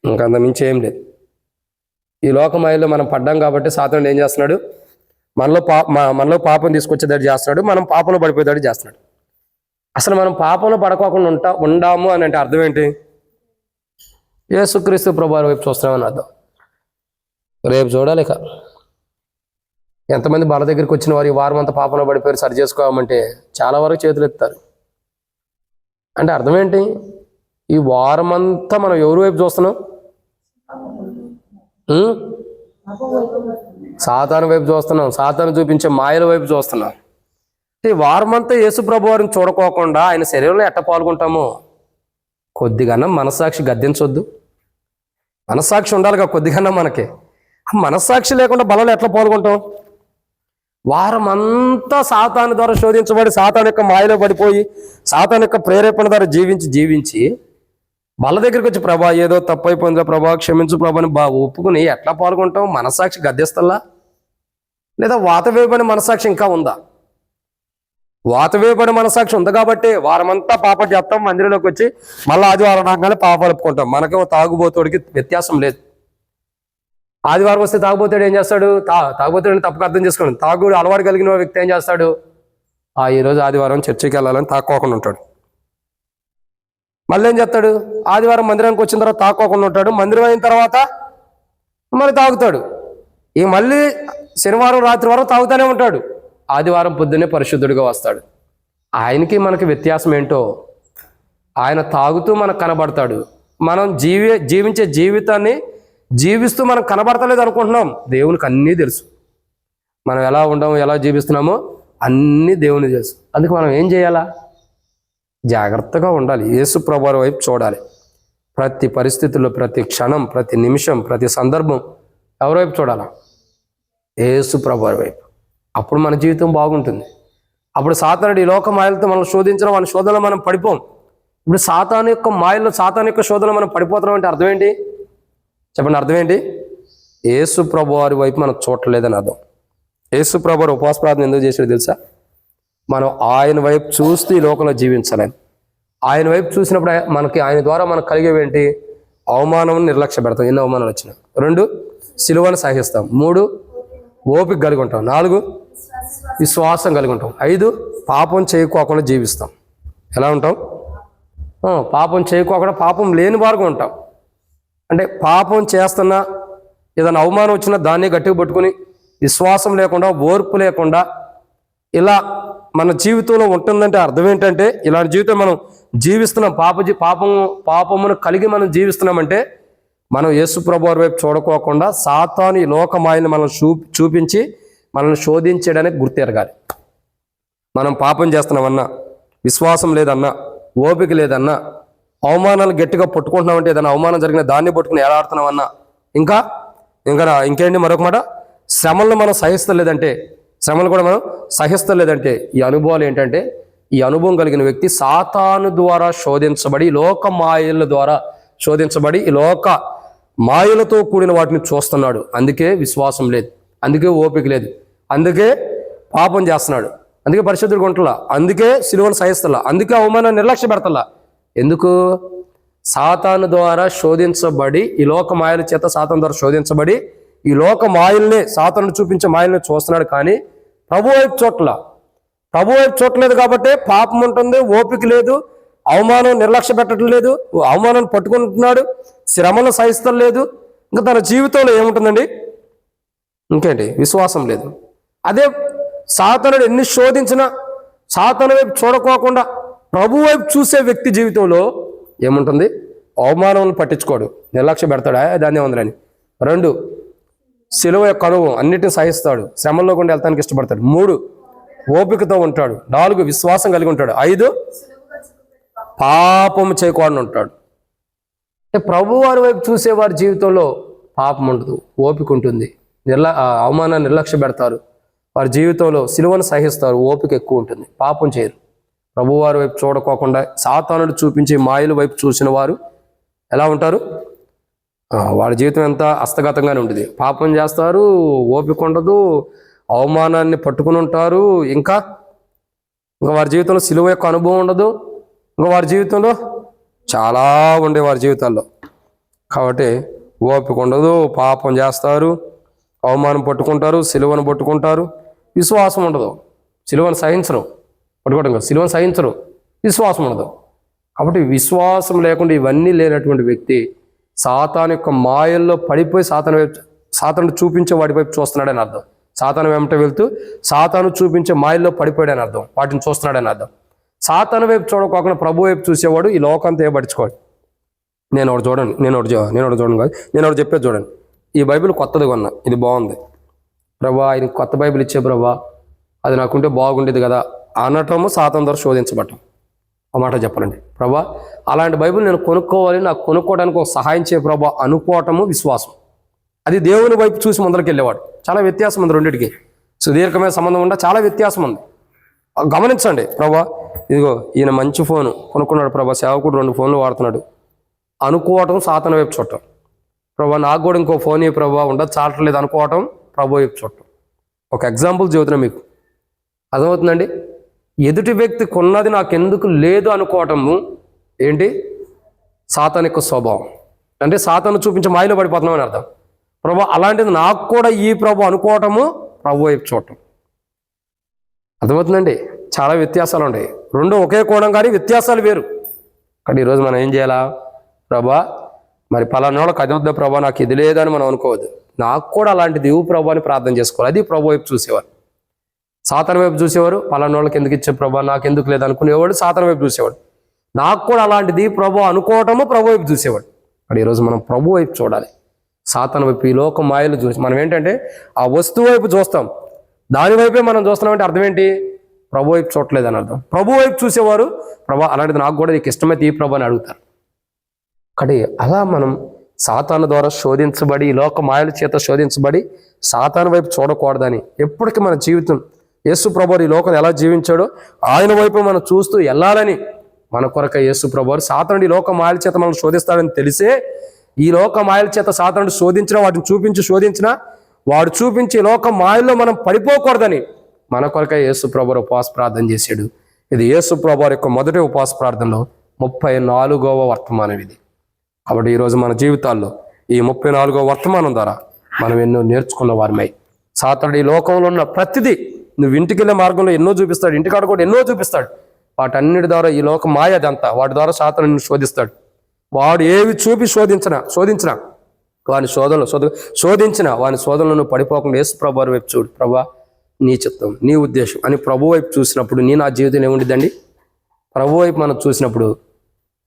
ఇంకంత మించి ఏం లేదు. ఈ లోక మాయల్లో మనం పడ్డాం కాబట్టి సాతానుడు ఏం చేస్తున్నాడు? మనలో పాపం తీసుకొచ్చేదాడు చేస్తున్నాడు, మనం పాపంలో పడిపోయేదాడు చేస్తున్నాడు. అసలు మనం పాపంలో పడుకోకుండా ఉండాము అని అంటే అర్థం ఏంటి? యేసుక్రీస్తు ప్రభువారి వైపు చూస్తున్నామని అర్థం. రేపు చూడాలి. ఇక ఎంతమంది బల దగ్గరికి వచ్చిన వారు ఈ వారం అంతా పాపంలో పడిపోయారు, సరి చేసుకోమంటే చాలా వరకు చేతులు ఎత్తారు. అంటే అర్థం ఏంటి? ఈ వారం అంతా మనం ఎవరి వైపు చూస్తున్నాం? సాతాను వైపు చూస్తున్నాం. సాతాను చూపించే మాయల వైపు చూస్తున్నాం. ఈ వారం అంతా యేసు ప్రభు వారిని చూడకోకుండా ఆయన శరీరంలో ఎట్ట పాల్గొంటామో కొద్దిగానం మనస్సాక్షి గద్దించొద్దు. మనస్సాక్షి ఉండాలిగా కొద్దిగానం మనకి. మనస్సాక్షి లేకుండా బలలో ఎట్లా పాల్గొంటాం? వారం అంతా సాతాను ద్వారా శోధించబడి సాతాను యొక్క మాయలో పడిపోయి సాతాను యొక్క ప్రేరేపణ ద్వారా జీవించి బల దగ్గరికి వచ్చి ప్రభా ఏదో తప్పు అయిపోయిందా ప్రభా క్షమించు ప్రభా అని ఒప్పుకుని ఎట్లా పాల్గొంటాం? మనస్సాక్షి గద్దిస్తల్లా? లేదా వాత వేయబడిన మనస్సాక్షి ఇంకా ఉందా? వాత వేయబడిన మనస్సాక్షి ఉంది కాబట్టి వారమంతా పాపం చేస్తాం, మందిరంలోకి వచ్చి మళ్ళీ ఆదివారం రాగానే పాపాలు ఒప్పుకుంటాం. మనకి తాగుబోతుడికి వ్యత్యాసం లేదు. ఆదివారం వస్తే తాగుబోతాడు ఏం చేస్తాడు? తాగుబోతాడని తప్పుగా అర్థం చేసుకోండి. తాగుడు అలవాటు కలిగిన వ్యక్తి ఏం చేస్తాడు? ఈరోజు ఆదివారం చర్చికి వెళ్ళాలని తాక్కోకుండా ఉంటాడు. మళ్ళీ ఏం చేస్తాడు? ఆదివారం మందిరానికి వచ్చిన తర్వాత తాక్కోకుండా ఉంటాడు. మందిరం అయిన తర్వాత మళ్ళీ తాగుతాడు. మళ్ళీ శనివారం రాత్రి వరకు తాగుతూనే ఉంటాడు. ఆదివారం పొద్దున్నే పరిశుద్ధుడిగా వస్తాడు. ఆయనకి మనకి వ్యత్యాసం ఏంటో? ఆయన తాగుతూ మనకు కనబడతాడు. మనం జీవించే జీవితాన్ని జీవిస్తూ మనం కనబడతలేదు అనుకుంటున్నాం. దేవునికి అన్నీ తెలుసు. మనం ఎలా ఉండము, ఎలా జీవిస్తున్నామో అన్నీ దేవునికి తెలుసు. అందుకు మనం ఏం చేయాలా? జాగ్రత్తగా ఉండాలి. యేసు ప్రభువారి వైపు చూడాలి. ప్రతి పరిస్థితుల్లో, ప్రతి క్షణం, ప్రతి నిమిషం, ప్రతి సందర్భం ఎవరి వైపు చూడాలా? యేసు ప్రభువారి వైపు. అప్పుడు మన జీవితం బాగుంటుంది. అప్పుడు సాతానుడు ఈ లోక మాయలతో మనం శోధించడం, మన శోధనలో మనం పడిపోం. ఇప్పుడు సాతాను యొక్క మాయల్లో, సాతాను యొక్క శోధనలో మనం పడిపోతున్నాం అంటే అర్థం ఏంటి? చెప్పండి, అర్థం ఏంటి? యేసు ప్రభువారి వైపు మనం చూడలేదని అర్థం. యేసు ప్రభువారు ఉపవాస ప్రార్థన ఎందుకు చేసాడో తెలుసా? మనం ఆయన వైపు చూస్తూ ఈ లోకంలో జీవించాలని. ఆయన వైపు చూసినప్పుడు మనకి ఆయన ద్వారా మనకు కలిగేవేంటి? అవమానం, నిర్లక్ష్య పెడతాం. ఎన్ని అవమానాలు వచ్చినా. 2 సిలువను సహిస్తాం. 3 ఓపిక కలిగి ఉంటాం. 4 విశ్వాసం కలిగి ఉంటాం. 5 పాపం చేయకోకుండా జీవిస్తాం. ఎలా ఉంటాం? పాపం చేయకోకుండా పాపం లేని వారుగా ఉంటాం. అంటే పాపం చేస్తున్నా ఏదైనా అవమానం వచ్చినా దాన్ని గట్టిగా పట్టుకుని విశ్వాసం లేకుండా, ఓర్పు లేకుండా ఇలా మన జీవితంలో ఉంటుందంటే అర్థం ఏంటంటే ఇలాంటి జీవితం మనం జీవిస్తున్నాం. పాపమును కలిగి మనం జీవిస్తున్నామంటే మనం యేసు ప్రభువారి వైపు చూడకోకుండా సాతాను ఈ లోక మాయని మనం చూపించి మనల్ని శోధించడానికి గుర్తెరగాలి. మనం పాపం చేస్తున్నామన్నా, విశ్వాసం లేదన్నా, ఓపిక లేదన్నా, అవమానాలు గట్టిగా పట్టుకుంటున్నామంటే ఏదైనా అవమానం జరిగిన దాన్ని పట్టుకుని ఏలాడుతున్నామన్నా, ఇంకేంటి మరొక మాట, శ్రమలను మనం సహిస్తలేదంటే, శ్రమలు కూడా మనం సహిస్తలేదంటే ఈ అనుభవాలు ఏంటంటే ఈ అనుభవం కలిగిన వ్యక్తి సాతాను ద్వారా శోధించబడి, లోక మాయల ద్వారా శోధించబడి ఈ లోక మాయలతో కూడిన వాటిని చూస్తున్నాడు. అందుకే విశ్వాసం లేదు, అందుకే ఓపిక లేదు, అందుకే పాపం చేస్తున్నాడు, అందుకే పరిశుద్ధుడిగా ఉంటలా, అందుకే సిలువను సహిస్తలా, అందుకే అవమానాన్ని నిర్లక్ష్య పెడతలా. ఎందుకు? సాతాను ద్వారా శోధించబడి, ఈ లోక మాయల చేత సాతాను ద్వారా శోధించబడి ఈ లోక మాయల్ని, సాతాను చూపించే మాయల్ని చూస్తున్నాడు. కానీ ప్రభు వైపు చూడలేదు కాబట్టి పాపం ఉంటుంది, ఓపిక లేదు, అవమానం నిర్లక్ష్య పెట్టడం లేదు, అవమానాన్ని పట్టుకుంటున్నాడు, శ్రమను సహిస్తం లేదు. ఇంకా తన జీవితంలో ఏముంటుందండి? ఇంకేంటి? విశ్వాసం లేదు. అదే సాతానుడు ఎన్ని శోధించినా సాతాను వైపు చూడకోకుండా ప్రభు వైపు చూసే వ్యక్తి జీవితంలో ఏముంటుంది? అవమానం పట్టించుకోడు, నిర్లక్ష్య పెడతాడు, దాన్ని ఉందని. 2 సిలువ యొక్క అనుభవం, అన్నిటిని సహిస్తాడు, శ్రమల్లో కూడా వెళ్తానికి ఇష్టపడతాడు. 3 ఓపికతో ఉంటాడు. 4 విశ్వాసం కలిగి ఉంటాడు. 5 పాపం చేయకూడని ఉంటాడు. ప్రభు వారి వైపు చూసేవారి జీవితంలో పాపం ఉండదు, ఓపిక ఉంటుంది. అవమానాన్ని నిర్లక్ష్య పెడతారు. వారి జీవితంలో సిలువను సహిస్తారు, ఓపిక ఎక్కువ ఉంటుంది, పాపం చేయరు. ప్రభువారి వైపు చూడకోకుండా సాతానుడు చూపించే మాయల వైపు చూసిన వారు ఎలా ఉంటారు? వాడి జీవితం ఎంత హస్తగతంగానే ఉంటుంది. పాపం చేస్తారు, ఓపిక ఉండదు, అవమానాన్ని పట్టుకుని ఉంటారు. ఇంకా వారి జీవితంలో సిలువ యొక్క అనుభవం ఉండదు. ఇంకా వారి జీవితంలో చాలా ఉండే వారి జీవితాల్లో. కాబట్టి ఓపిక ఉండదు, పాపం చేస్తారు, అవమానం పట్టుకుంటారు, సిలువను పట్టుకుంటారు. విశ్వాసం ఉండదు, సిలువను సహించరు. పట్టుకోవడం కాదు, సిలువను సహించరు, విశ్వాసం ఉండదు. కాబట్టి విశ్వాసం లేకుండా ఇవన్నీ లేనటువంటి వ్యక్తి సాతాను యొక్క మాయల్లో పడిపోయి సాతాను చూపించే వాడి వైపు చూస్తున్నాడని అర్థం. సాతాను వెంట వెళ్తూ సాతాను చూపించే మాయల్లో పడిపోయాడని అర్థం, వాటిని చూస్తున్నాడని అర్థం. సాతాను వైపు చూడకోకుండా ప్రభు వైపు చూసేవాడు ఈ లోకంతో ఏపడుచుకోడు. నేను ఒకటి చూడండి కాదు, నేను ఒకటి చెప్పేది చూడండి. ఈ బైబిల్ కొత్తది కొన్నా, ఇది బాగుంది ప్రభా, ఆయన కొత్త బైబిల్ ఇచ్చే ప్రభా, అది నాకుంటే బాగుండేది కదా అనటము సాతాను ద్వారా శోధించబడటం. ఒక మాట చెప్పాలండి, ప్రభా అలాంటి బైబిల్ నేను కొనుక్కోవాలి, నాకు కొనుక్కోవడానికి ఒక సహాయం చేయ ప్రభా అనుకోవటము విశ్వాసం. అది దేవుని వైపు చూసి ముందరికి వెళ్ళేవాడు. చాలా వ్యత్యాసం ఉంది రెండింటికి, సుదీర్ఘమైన సంబంధం ఉంటే చాలా వ్యత్యాసం ఉంది. గమనించండి, ప్రభా ఇదిగో ఈయన మంచి ఫోను కొనుక్కున్నాడు ప్రభా, సేవకుడు 2 ఫోన్లు వాడుతున్నాడు అనుకోవటం సాతాను వైపు చూడటం. ప్రభా నాకు కూడా ఇంకో ఫోన్ ఈ ప్రభా ఉండదు చాలట్లేదు అనుకోవటం ప్రభు వైపు చూడటం. ఒక ఎగ్జాంపుల్ చెబుతున్నా మీకు, అర్థమవుతుందండి? ఎదుటి వ్యక్తి కొన్నది నాకెందుకు లేదు అనుకోవటము ఏంటి? సాతాను యొక్క స్వభావం. అంటే సాతాను చూపించే మాయలో పడిపోతున్నాం అని అర్థం. ప్రభు అలాంటిది నాకు కూడా ఈ ప్రభు అనుకోవటము ప్రభు వైపు చూడటం. అర్థమవుతుందండి? చాలా వ్యత్యాసాలు ఉంటాయి. 2 ఒకే కోణం కానీ వ్యత్యాసాలు వేరు. కానీ ఈరోజు మనం ఏం చేయాలా? ప్రభా మరి పలానా వాళ్ళకి అది వద్దా ప్రభా, నాకు ఇది లేదని మనం అనుకోవద్దు. నాకు కూడా అలాంటిది ఇవ్వు ప్రభు అని ప్రార్థన చేసుకోవాలి. అది ప్రభు వైపు చూసేవారు. సాతాను వైపు చూసేవారు, పలానా వాళ్ళకి ఎందుకు ఇచ్చే ప్రభా, నాకు ఎందుకు లేదు అనుకునేవాడు, సాతాను వైపు చూసేవాడు. నాకు కూడా అలాంటిది ప్రభు అనుకోవటము ప్రభు వైపు చూసేవాడు. కానీ ఈరోజు మనం ప్రభు వైపు చూడాలి. సాతాను వైపు, ఈ లోక మాయలు చూసి మనం ఏంటంటే ఆ వస్తువు వైపు చూస్తాం, దాని వైపే మనం చూస్తున్నామంటే అర్థం ఏంటి? ప్రభు వైపు చూడలేదు అని అర్థం. ప్రభు వైపు చూసేవారు ప్రభా అలాంటిది నాకు కూడా నీకు ఇష్టమైతే ఈ ప్రభు అని అడుగుతారు. కానీ అలా మనం సాతాను ద్వారా శోధించబడి, ఈ లోక మాయల చేత శోధించబడి సాతాను వైపు చూడకూడదని ఎప్పటికీ మన జీవితం యేసు ప్రభువు ఈ లోకం ఎలా జీవించాడో ఆయన వైపు మనం చూస్తూ వెళ్ళాలని మన కొరక యేసు ప్రభువు సాతానుడు ఈ లోక మాయల చేత మనం శోధిస్తాడని తెలిసే ఈ లోక మాయల చేత సాతానుడు శోధించినా, వాటిని చూపించి శోధించినా, వాడు చూపించి లోక మాయల్లో మనం పడిపోకూడదని మన కొరక యేసు ప్రభువు ఉపవాస ప్రార్థన చేశాడు. ఇది యేసు ప్రభువు యొక్క మొదటి ఉపవాస ప్రార్థనలో 34వ వర్తమానం ఇది. కాబట్టి ఈరోజు మన జీవితాల్లో ఈ 34వ వర్తమానం ద్వారా మనం ఎన్నో నేర్చుకున్న వారిమై, సాతానుడు ఈ లోకంలో ఉన్న ప్రతిదీ నువ్వు ఇంటికి వెళ్ళే మార్గంలో ఎన్నో చూపిస్తాడు, ఇంటికాడ కూడా ఎన్నో చూపిస్తాడు. వాటన్నిటి ద్వారా ఈ లోక మాయ అదంతా, వాటి ద్వారా సాతానుడు నిన్ను శోధిస్తాడు. వాడు ఏవి చూపి శోధించినా వాని శోధించిన వాని శోధనలను పడిపోకుండా యేసు ప్రభువు వైపు చూడు. ప్రభా నీ చిత్తం, నీ ఉద్దేశం అని ప్రభు వైపు చూసినప్పుడు నా జీవితం ఏముండిద్దండి? ప్రభు వైపు మనం చూసినప్పుడు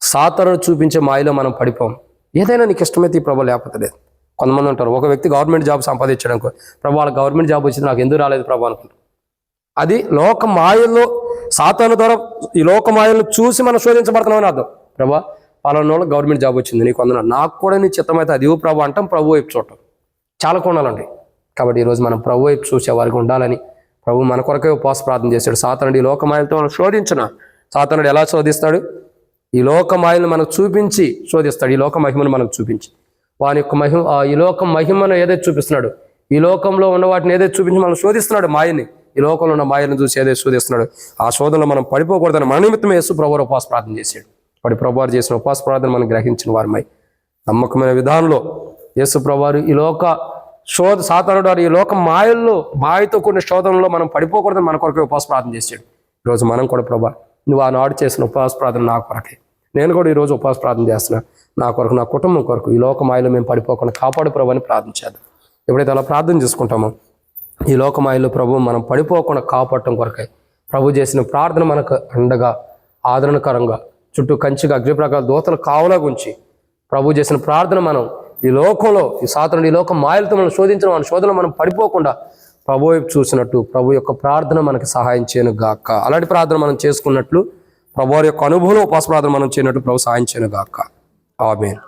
సాతానుడు చూపించే మాయలో మనం పడిపోం. ఏదైనా నీకు ఇష్టమైతే ఈ ప్రభు లేకపోతే లేదు. కొంతమంది ఉంటారు, ఒక వ్యక్తి గవర్నమెంట్ జాబ్ సంపాదించడం, ప్రభు వాళ్ళ గవర్నమెంట్ జాబ్ వచ్చింది నాకు ఎందుకు రాలేదు ప్రభు అనుకుంటారు. అది లోక మాయల్లో సాతాను ద్వారా ఈ లోక మాయలను చూసి మనం శోధించబడుతున్నామని అర్థం. ప్రభా పలానా వాళ్ళకి గవర్నమెంట్ జాబ్ వచ్చింది, నీకు వందనాలు, నాకు కూడా నీ చిత్తమైతే అది ప్రభు అంటాం. ప్రభు వైపు చూడటం చాలా కోణాలండి. కాబట్టి ఈరోజు మనం ప్రభు వైపు చూసే వారికి ఉండాలని ప్రభు మన కొరకే ఉపవాస ప్రార్థన చేశాడు. సాతానుడు ఈ లోక మాయలతో మనం శోధించిన, సాతానుడు ఎలా శోధిస్తాడు? ఈ లోక మాయలను మనకు చూపించి శోధిస్తాడు. ఈ లోక మహిమను మనకు చూపించి, వాని యొక్క ఈ లోక మహిమను ఏదైతే చూపిస్తున్నాడు, ఈ లోకంలో ఉన్న వాటిని ఏదైతే చూపించి మనం శోధిస్తున్నాడు, మాయని, ఈ లోకంలో ఉన్న మాయలను చూసి ఏదైతే శోధిస్తున్నాడు, ఆ శోధనలో మనం పడిపోకూడదని మన నిమిత్తం యేసు ప్రభువు ఉపవాస ప్రార్థన చేశాడు. వాడి ప్రభువారు చేసిన ఉపవాస ప్రార్థన మనం గ్రహించిన వారమై నమ్మకమైన విధానంలో యేసు ప్రభువారు ఈ లోక సాతానుడు ఈ లోక మాయతో కొన్ని శోధనలో మనం పడిపోకూడదని మన కొరకే ఉపవాస ప్రార్థన చేశాడు. ఈరోజు మనం కూడా ప్రభా నువ్వు ఆనాడు చేసిన ఉపవాస ప్రార్థన నా కొరకే, నేను కూడా ఈరోజు ఉపవాస ప్రార్థన చేస్తున్నా, నా కొరకు, నా కుటుంబం కొరకు ఈ లోక మాయలో మేము పడిపోకుండా కాపాడు ప్రభు అని ప్రార్థించేద్దాం. ఎప్పుడైతే అలా ప్రార్థన చేసుకుంటామో ఈ లోక మాయలో ప్రభు మనం పడిపోకుండా కాపాడటం కొరకై ప్రభు చేసిన ప్రార్థన మనకు అండగా, ఆదరణకరంగా, చుట్టూ కంచిగా, అగ్నిప్రకాల దూతలు కావలా గుంచి ప్రభు చేసిన ప్రార్థన మనం ఈ లోకంలో ఈ సాతానుడు ఈ లోకం మాయలతో మనం శోధించడం, మన శోధనలో మనం పడిపోకుండా ప్రభు వైపు చూసినట్టు ప్రభు యొక్క ప్రార్థన మనకి సహాయం చేయను గాక. అలాంటి ప్రార్థన మనం చేసుకున్నట్లు ప్రభు యొక్క అనుభవంలో ఉపవాస ప్రార్థన మనం చేయనట్టు ప్రభు సహాయం చేయను గాక. ఆమేన్.